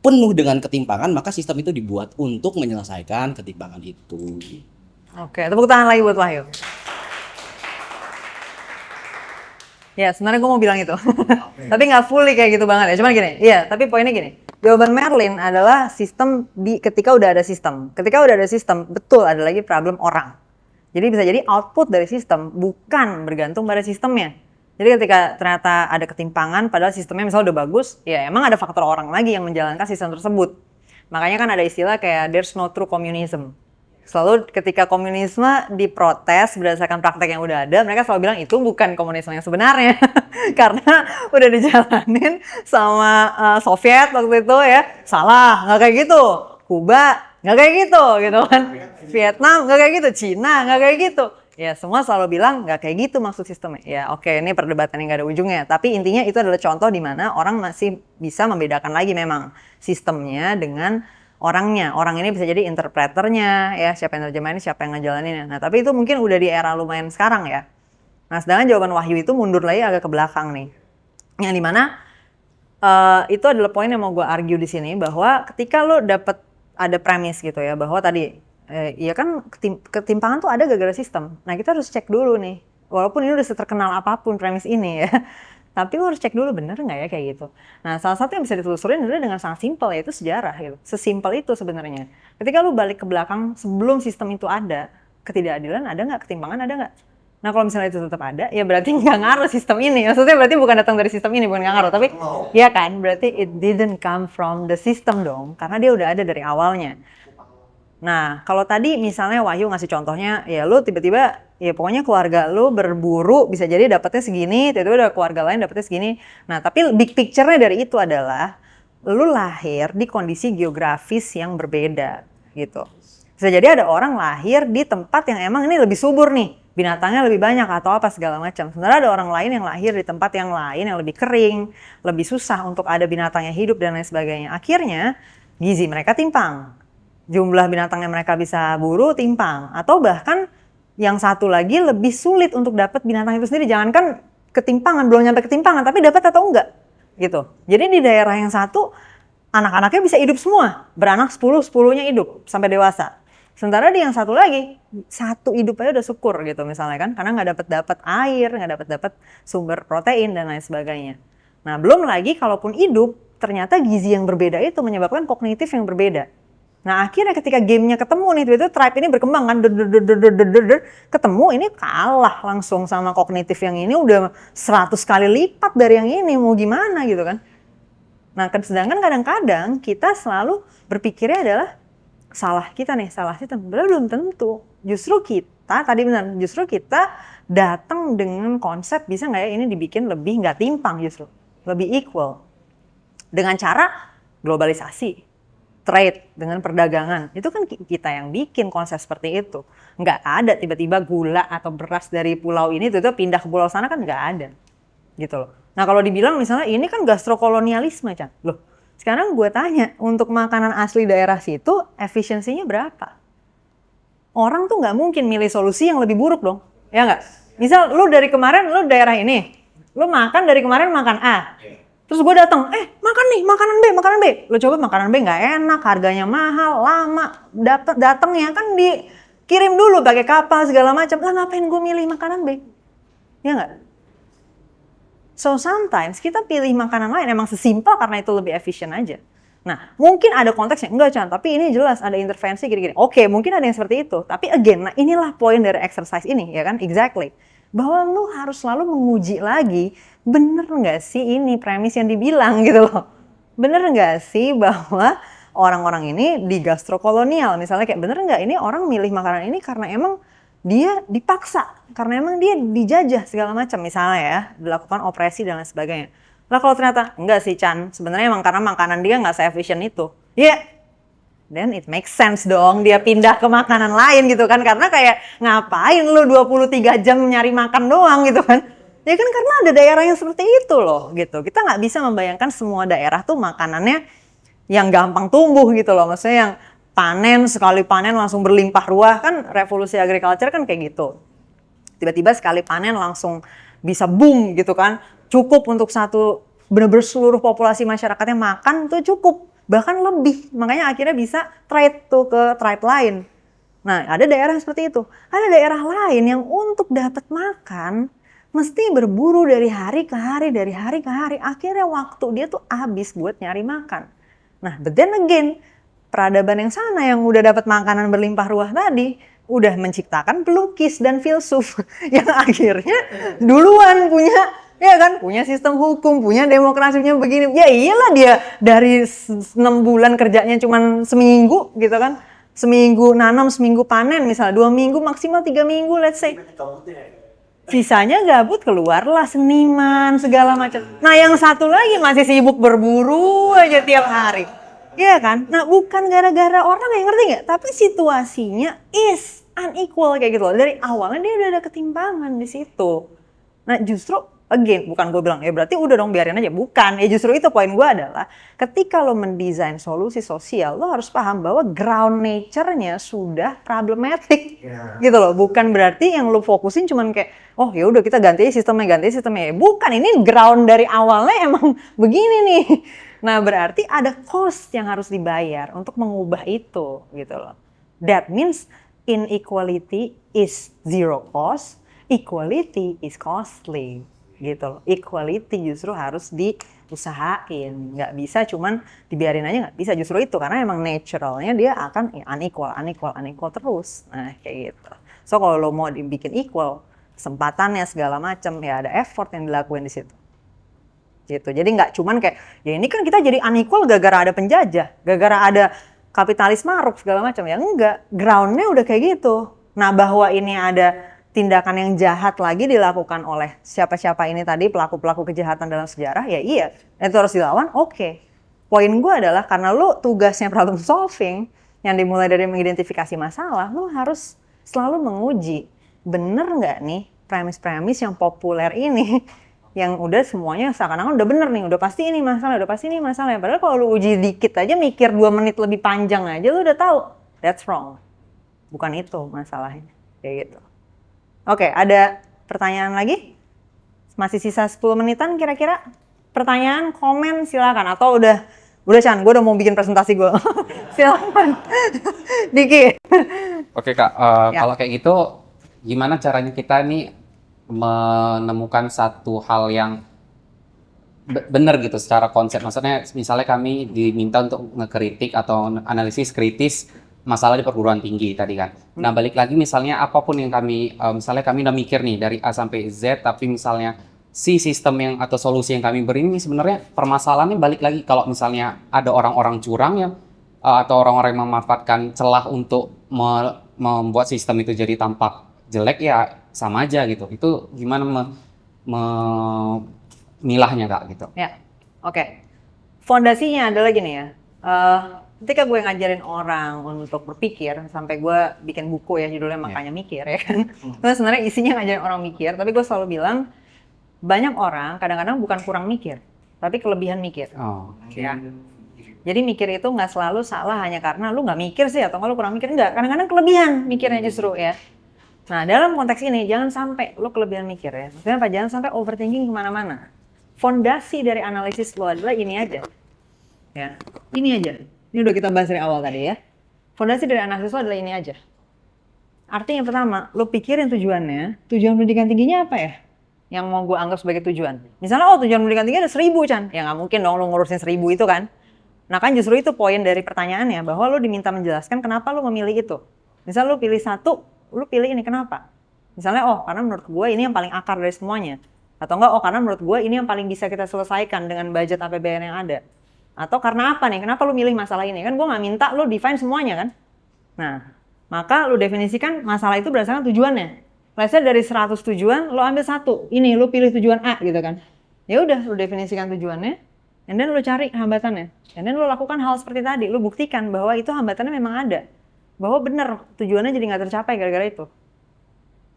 penuh dengan ketimpangan, maka sistem itu dibuat untuk menyelesaikan ketimpangan itu. Oke, tepuk tangan lagi buat Wahyu. Ya, sebenarnya gue mau bilang itu. Tapi nggak fully kayak gitu banget ya. Cuman gini, iya, tapi poinnya gini. Jawaban Merlin adalah sistem ketika udah ada sistem. Ketika udah ada sistem, betul ada lagi problem orang. Jadi bisa jadi output dari sistem bukan bergantung pada sistemnya. Jadi ketika ternyata ada ketimpangan padahal sistemnya misalnya udah bagus, ya emang ada faktor orang lagi yang menjalankan sistem tersebut. Makanya kan ada istilah kayak there's no true communism. Selalu ketika komunisme diprotes berdasarkan praktek yang udah ada, mereka selalu bilang itu bukan komunisme yang sebenarnya. Karena udah dijalanin sama Soviet waktu itu ya. Salah, nggak kayak gitu. Kuba nggak kayak gitu kan. Vietnam nggak kayak gitu, Cina nggak kayak gitu. Ya semua selalu bilang nggak kayak gitu maksud sistemnya. Ya oke, ini perdebatan yang nggak ada ujungnya. Tapi intinya itu adalah contoh di mana orang masih bisa membedakan lagi memang sistemnya dengan orangnya. Orang ini bisa jadi interpreternya, ya siapa yang terjemahin, siapa yang ngejalaninnya. Nah tapi itu mungkin udah di era lumayan sekarang ya. Nah sedangkan jawaban Wahyu itu mundur lagi agak ke belakang nih. Yang dimana itu adalah poin yang mau gue argue di sini, bahwa ketika lo dapet ada premis gitu ya, bahwa tadi ya kan ketimpangan tuh ada gara-gara sistem. Nah kita harus cek dulu nih, walaupun ini udah seterkenal apapun premis ini ya, tapi lo harus cek dulu bener nggak ya kayak gitu. Nah salah satu yang bisa ditelusurin adalah dengan sangat simpel, yaitu sejarah gitu. Sesimpel itu sebenarnya. Ketika lo balik ke belakang sebelum sistem itu ada, ketidakadilan ada nggak, ketimpangan ada nggak? Nah kalau misalnya itu tetap ada, ya berarti nggak ngaruh sistem ini. Maksudnya berarti bukan datang dari sistem ini, bukan nggak ngaruh. Tapi ya kan, berarti it didn't come from the system dong, karena dia udah ada dari awalnya. Nah, kalau tadi misalnya Wahyu ngasih contohnya, ya lu tiba-tiba, ya pokoknya keluarga lu berburu bisa jadi dapetnya segini, tiba-tiba ada keluarga lain dapetnya segini. Nah, tapi big picture-nya dari itu adalah, lu lahir di kondisi geografis yang berbeda, gitu. Bisa jadi ada orang lahir di tempat yang emang ini lebih subur nih, binatangnya lebih banyak atau apa segala macam. Sebenarnya ada orang lain yang lahir di tempat yang lain yang lebih kering, lebih susah untuk ada binatangnya hidup dan lain sebagainya. Akhirnya, gizi mereka timpang. Jumlah binatang yang mereka bisa buru timpang, atau bahkan yang satu lagi lebih sulit untuk dapat binatang itu sendiri. Jangankan ketimpangan, belum nyampe ketimpangan, tapi dapat atau enggak gitu. Jadi di daerah yang satu anak-anaknya bisa hidup semua, beranak 10-10-nya hidup sampai dewasa. Sementara di yang satu lagi, satu hidup aja udah syukur gitu misalnya kan, karena nggak dapat air, nggak dapat sumber protein dan lain sebagainya. Nah belum lagi kalaupun hidup, ternyata gizi yang berbeda itu menyebabkan kognitif yang berbeda. Nah akhirnya ketika gamenya ketemu nih, tiba-tiba tribe ini berkembang kan, ketemu ini kalah langsung sama kognitif yang ini udah 100 kali lipat dari yang ini, mau gimana gitu kan. Nah sedangkan kadang-kadang kita selalu berpikirnya adalah salah kita nih, salah kita, belum tentu. Justru kita, tadi benar, justru kita datang dengan konsep bisa nggak ya ini dibikin lebih nggak timpang justru, lebih equal. Dengan cara globalisasi. Trade dengan perdagangan, itu kan kita yang bikin konsep seperti itu. Nggak ada tiba-tiba gula atau beras dari pulau ini itu pindah ke pulau sana, kan nggak ada gitu loh. Nah kalau dibilang misalnya ini kan gastrokolonialisme, Chan. Loh sekarang gue tanya, untuk makanan asli daerah situ efisiensinya berapa? Orang tuh nggak mungkin milih solusi yang lebih buruk dong, ya nggak? Misal lu dari kemarin lu daerah ini, lu makan dari kemarin makan A. Terus gue datang, makan nih, makanan B. Lo coba makanan B nggak enak, harganya mahal, lama. Datangnya kan dikirim dulu pakai kapal segala macam. Lah ngapain gue milih makanan B? Ya nggak? So sometimes kita pilih makanan lain emang sesimpel karena itu lebih efisien aja. Nah mungkin ada konteksnya, enggak Chan, tapi ini jelas ada intervensi gini-gini. Oke, mungkin ada yang seperti itu. Tapi again, nah inilah poin dari exercise ini, ya kan? Exactly. Bahwa lu harus selalu menguji lagi, bener nggak sih ini premis yang dibilang gitu loh. Bener nggak sih bahwa orang-orang ini di gastrokolonial, misalnya kayak bener nggak ini orang milih makanan ini karena emang dia dipaksa, karena emang dia dijajah segala macam misalnya ya, dilakukan opresi dan lain sebagainya. Lah kalau ternyata enggak sih Chan, sebenarnya emang karena makanan dia nggak se-efficient itu. Ya, then it makes sense dong dia pindah ke makanan lain gitu kan, karena kayak ngapain lu 23 jam nyari makan doang gitu kan. Ya kan karena ada daerah yang seperti itu loh gitu. Kita nggak bisa membayangkan semua daerah tuh makanannya yang gampang tumbuh gitu loh. Maksudnya yang panen, sekali panen langsung berlimpah ruah, kan revolusi agriculture kan kayak gitu. Tiba-tiba sekali panen langsung bisa boom gitu kan. Cukup untuk satu, bener-bener seluruh populasi masyarakatnya makan tuh cukup. Bahkan lebih, makanya akhirnya bisa trade tuh ke tribe lain. Nah ada daerah seperti itu. Ada daerah lain yang untuk dapat makan mesti berburu dari hari ke hari, dari hari ke hari. Akhirnya waktu dia tuh habis buat nyari makan. Nah, but then again, peradaban yang sana yang udah dapat makanan berlimpah ruah tadi, udah menciptakan pelukis dan filsuf yang akhirnya duluan punya, ya kan, punya sistem hukum, punya demokrasinya begini. Ya iyalah dia dari 6 bulan kerjanya cuman seminggu gitu kan. Seminggu nanam, seminggu panen misalnya, 2 minggu, maksimal 3 minggu let's say. Sisanya gabut, keluarlah seniman segala macam. Nah yang satu lagi masih sibuk berburu aja tiap hari. Iya kan? Nah bukan gara-gara orang yang ngerti nggak? Tapi situasinya is unequal kayak gitu loh. Dari awalnya dia udah ada ketimpangan di situ. Nah justru again, bukan gue bilang ya berarti udah dong biarin aja. Bukan, ya justru itu poin gue adalah ketika lo mendesain solusi sosial, lo harus paham bahwa ground nature-nya sudah problematic gitu loh. Bukan berarti yang lo fokusin cuman kayak, oh ya udah kita ganti sistemnya. Bukan, ini ground dari awalnya emang begini nih. Nah berarti ada cost yang harus dibayar untuk mengubah itu gitu loh. That means inequality is zero cost, equality is costly. Gitu loh. Equality justru harus diusahain, nggak bisa cuman dibiarin aja, nggak bisa. Justru itu karena emang naturalnya dia akan unequal terus. Nah kayak gitu. So kalau lo mau dibikin equal, kesempatannya segala macam ya ada effort yang dilakuin di situ. Gitu. Jadi nggak cuman kayak ya ini kan kita jadi unequal gara-gara ada penjajah, gara-gara ada kapitalis maruk segala macam, ya enggak. Groundnya udah kayak gitu. Nah bahwa ini ada tindakan yang jahat lagi dilakukan oleh siapa-siapa ini tadi, pelaku-pelaku kejahatan dalam sejarah, ya iya, itu harus dilawan, oke. Poin gue adalah karena lo tugasnya problem solving, yang dimulai dari mengidentifikasi masalah, lo harus selalu menguji, bener nggak nih premis-premis yang populer ini, yang udah semuanya seakan-akan udah bener nih, udah pasti ini masalah, padahal kalau lo uji dikit aja, mikir 2 menit lebih panjang aja, lo udah tahu, that's wrong. Bukan itu masalahnya, kayak gitu. Oke, ada pertanyaan lagi? Masih sisa 10 menitan kira-kira? Pertanyaan, komen, silakan. Atau udah Chan, gue udah mau bikin presentasi gue. Silakan. Diki. Oke Kak, kalau kayak gitu gimana caranya kita nih menemukan satu hal yang benar gitu secara konsep. Maksudnya misalnya kami diminta untuk ngekritik atau analisis kritis masalah di perguruan tinggi tadi kan. Nah balik lagi misalnya apapun yang kami, misalnya kami udah mikir nih dari A sampai Z, tapi misalnya si sistem yang atau solusi yang kami beri ini sebenarnya permasalahannya balik lagi kalau misalnya ada orang-orang curang yang atau orang-orang yang memanfaatkan celah untuk membuat sistem itu jadi tampak jelek ya sama aja gitu. Itu gimana milahnya Kak gitu. Ya, oke. Fondasinya adalah gini ya. Ketika gue ngajarin orang untuk berpikir, sampai gue bikin buku ya judulnya Makanya Mikir ya kan. Terus sebenarnya isinya ngajarin orang mikir, tapi gue selalu bilang banyak orang kadang-kadang bukan kurang mikir, tapi kelebihan mikir. Oh. Ya. Jadi mikir itu nggak selalu salah hanya karena lu nggak mikir sih atau nggak lu kurang mikir, enggak. Kadang-kadang kelebihan mikirnya justru ya. Nah dalam konteks ini jangan sampai lu kelebihan mikir ya. Maksudnya apa? Jangan sampai overthinking kemana-mana. Fondasi dari analisis lo adalah ini aja. Ya, ini aja. Ini udah kita bahas dari awal tadi ya. Fondasi dari analisis lo adalah ini aja. Artinya yang pertama, lo pikirin tujuannya. Tujuan pendidikan tingginya apa ya? Yang mau gue anggap sebagai tujuan. Misalnya, oh tujuan pendidikan tinggi ada 1000 Chan. Ya nggak mungkin dong lo ngurusin 1000 itu kan. Nah kan justru itu poin dari pertanyaannya. Bahwa lo diminta menjelaskan kenapa lo memilih itu. Misal lo pilih satu, lo pilih ini kenapa? Misalnya, oh karena menurut gue ini yang paling akar dari semuanya. Atau enggak, oh karena menurut gue ini yang paling bisa kita selesaikan dengan budget APBN yang ada. Atau karena apa nih, kenapa lu milih masalah ini? Kan gue nggak minta lu define semuanya kan. Nah, maka lu definisikan masalah itu berdasarkan tujuannya. Let's say dari 100 tujuan, lu ambil satu. Ini, lu pilih tujuan A gitu kan. Ya udah, lu definisikan tujuannya, and then lu cari hambatannya. And then lu lakukan hal seperti tadi, lu buktikan bahwa itu hambatannya memang ada. Bahwa benar tujuannya jadi nggak tercapai gara-gara itu.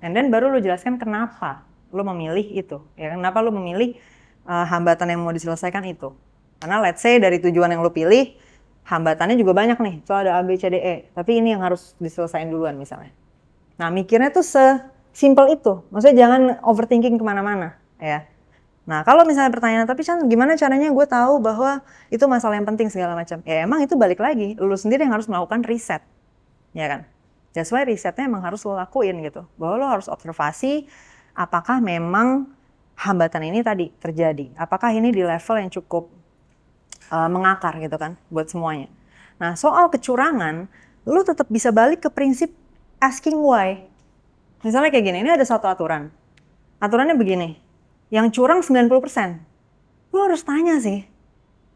And then baru lu jelaskan kenapa lu memilih itu. Ya, kenapa lu memilih hambatan yang mau diselesaikan itu. Karena let's say dari tujuan yang lu pilih, hambatannya juga banyak nih. So ada A, B, C, D, E. Tapi ini yang harus diselesaikan duluan misalnya. Nah mikirnya tuh sesimpel itu. Maksudnya jangan overthinking kemana-mana. Ya. Nah kalau misalnya pertanyaan, tapi Chan gimana caranya gue tahu bahwa itu masalah yang penting segala macam. Ya emang itu balik lagi. Lu sendiri yang harus melakukan riset. Ya kan? That's why risetnya emang harus lo lakuin gitu. Bahwa lo harus observasi apakah memang hambatan ini tadi terjadi. Apakah ini di level yang cukup mengakar gitu kan buat semuanya. Nah soal kecurangan, lu tetap bisa balik ke prinsip asking why. Misalnya kayak gini, ini ada satu aturan. Aturannya begini, yang curang 90%. Lu harus tanya sih,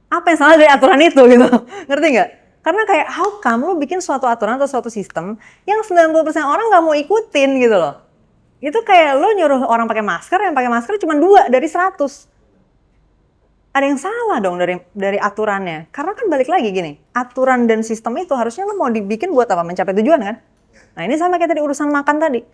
apa yang salah dari aturan itu gitu. Ngerti nggak? Karena kayak how come lu bikin suatu aturan atau suatu sistem yang 90% orang nggak mau ikutin gitu loh. Itu kayak lu nyuruh orang pakai masker, yang pakai masker cuma 2 dari 100. Ada yang salah dong dari aturannya. Karena kan balik lagi gini, aturan dan sistem itu harusnya lo mau dibikin buat apa? Mencapai tujuan kan? Nah ini sama kayak tadi urusan makan tadi.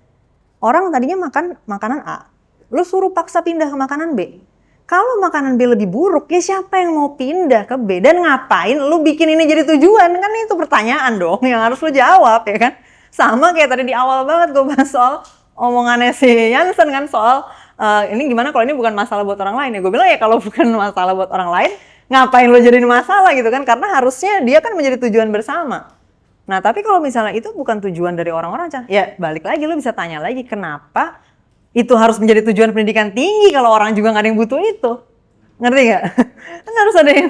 Orang tadinya makan makanan A, lo suruh paksa pindah ke makanan B. Kalau makanan B lebih buruk, ya siapa yang mau pindah ke B? Dan ngapain lo bikin ini jadi tujuan? Kan itu pertanyaan dong yang harus lo jawab ya kan? Sama kayak tadi di awal banget gue bahas soal omongannya si Jansen kan soal ini gimana kalau ini bukan masalah buat orang lain ya. Gue bilang ya kalau bukan masalah buat orang lain, ngapain lo jadiin masalah gitu kan. Karena harusnya dia kan menjadi tujuan bersama. Nah tapi kalau misalnya itu bukan tujuan dari orang-orang, ya balik lagi lo bisa tanya lagi kenapa itu harus menjadi tujuan pendidikan tinggi kalau orang juga nggak ada yang butuh itu. Ngerti nggak? Kan harus ada yang,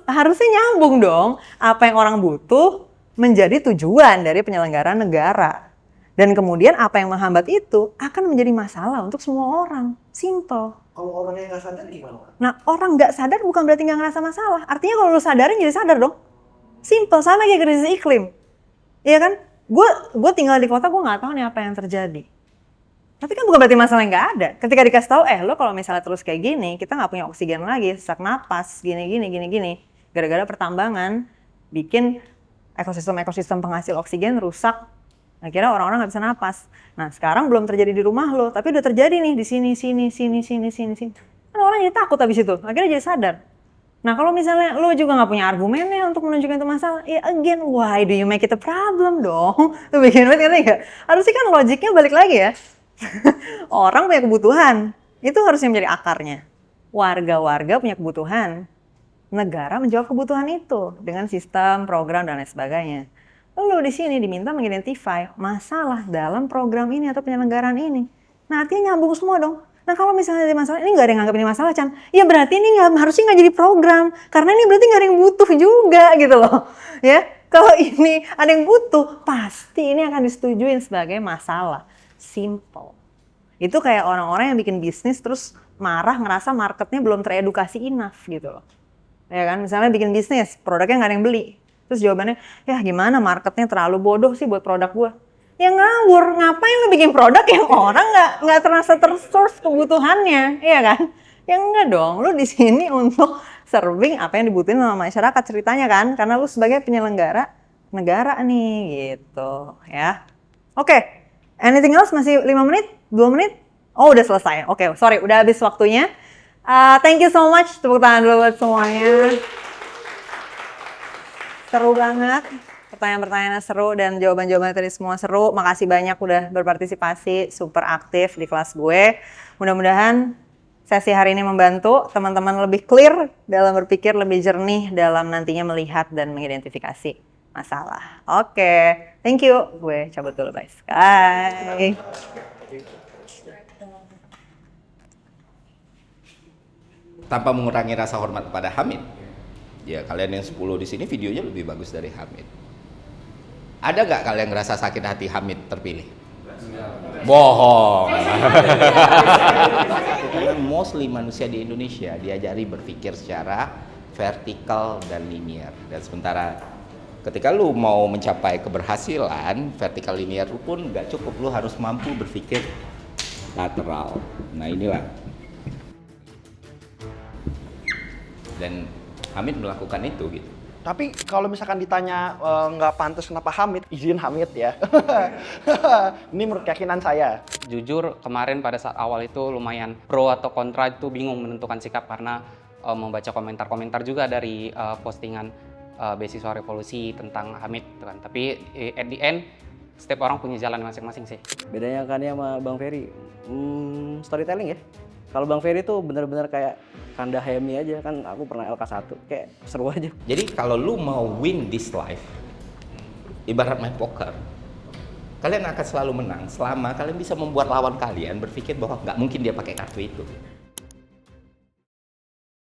harusnya nyambung dong. Apa yang orang butuh menjadi tujuan dari penyelenggara negara. Dan kemudian apa yang menghambat itu akan menjadi masalah untuk semua orang. Simple. Kalau orangnya nggak sadar gimana? Nah orang nggak sadar bukan berarti nggak ngerasa masalah. Artinya kalau lu sadarin jadi sadar dong. Simple, sama kayak krisis iklim. Iya kan? Gue tinggal di kota, gue nggak tahu nih apa yang terjadi. Tapi kan bukan berarti masalah yang nggak ada. Ketika dikasih tahu, lo kalau misalnya terus kayak gini, kita nggak punya oksigen lagi, sesak napas, gini. Gara-gara pertambangan, bikin ekosistem penghasil oksigen rusak. Akhirnya orang-orang nggak bisa napas. Nah sekarang belum terjadi di rumah lo, tapi udah terjadi nih di sini. Kan orang jadi takut habis itu, akhirnya jadi sadar. Nah kalau misalnya lo juga nggak punya argumennya untuk menunjukkan itu masalah, ya again, why do you make it a problem dong? Tuh bikin banget ngerti nggak? Harusnya kan logiknya balik lagi ya. Orang punya kebutuhan, itu harusnya menjadi akarnya. Warga-warga punya kebutuhan, negara menjawab kebutuhan itu dengan sistem, program dan lain sebagainya. Lo di sini diminta mengidentify masalah dalam program ini atau penyelenggaraan ini. Nah artinya nyambung semua dong. Nah kalau misalnya ada masalah, ini nggak ada yang nganggap ini masalah, Chan. Ya berarti ini harusnya nggak jadi program. Karena ini berarti nggak ada yang butuh juga gitu loh. Ya, kalau ini ada yang butuh, pasti ini akan disetujuin sebagai masalah. Simple. Itu kayak orang-orang yang bikin bisnis terus marah ngerasa marketnya belum teredukasi enough gitu loh. Ya kan, misalnya bikin bisnis, produknya nggak ada yang beli. Terus jawabannya, ya gimana marketnya terlalu bodoh sih buat produk gua. Ya ngawur, ngapain lu bikin produk yang orang nggak terasa terserve kebutuhannya, iya kan? Ya enggak dong, lu di sini untuk serving apa yang dibutuhin sama masyarakat ceritanya kan, karena lu sebagai penyelenggara negara nih gitu ya. Oke, anything else? Masih 5 menit? 2 menit? Oh udah selesai, oke sorry udah habis waktunya. Thank you so much, tepuk tangan dulu buat semuanya. Seru banget. Pertanyaan-pertanyaannya seru dan jawaban-jawabannya tadi semua seru. Makasih banyak udah berpartisipasi, super aktif di kelas gue. Mudah-mudahan sesi hari ini membantu teman-teman lebih clear dalam berpikir, lebih jernih dalam nantinya melihat dan mengidentifikasi masalah. Oke, thank you. Gue cabut dulu, guys. Bye. Tanpa mengurangi rasa hormat kepada Hamid. Ya, kalian yang 10 di sini videonya lebih bagus dari Hamid. Ada nggak kalian ngerasa sakit hati Hamid terpilih? Bohong. Karena mostly manusia di Indonesia diajari berpikir secara vertikal dan linear. Dan sementara ketika lu mau mencapai keberhasilan, vertikal linear lu pun nggak cukup. Lu harus mampu berpikir lateral. Nah inilah. Dan Hamid melakukan itu gitu. Tapi kalau misalkan ditanya nggak pantas kenapa Hamid, izin Hamid ya. Ini menurut keyakinan saya. Jujur kemarin pada saat awal itu lumayan pro atau kontra, itu bingung menentukan sikap karena membaca komentar-komentar juga dari postingan beasiswa revolusi tentang Hamid gitu kan. Tapi at the end setiap orang punya jalan masing-masing sih. Bedanya kan ya sama Bang Ferry, storytelling ya. Kalau Bang Ferry tuh bener-bener kayak Kanda Hemi aja, kan aku pernah LK1, kayak seru aja. Jadi kalau lu mau win this life, ibarat main poker, kalian akan selalu menang selama kalian bisa membuat lawan kalian berpikir bahwa nggak mungkin dia pakai kartu itu.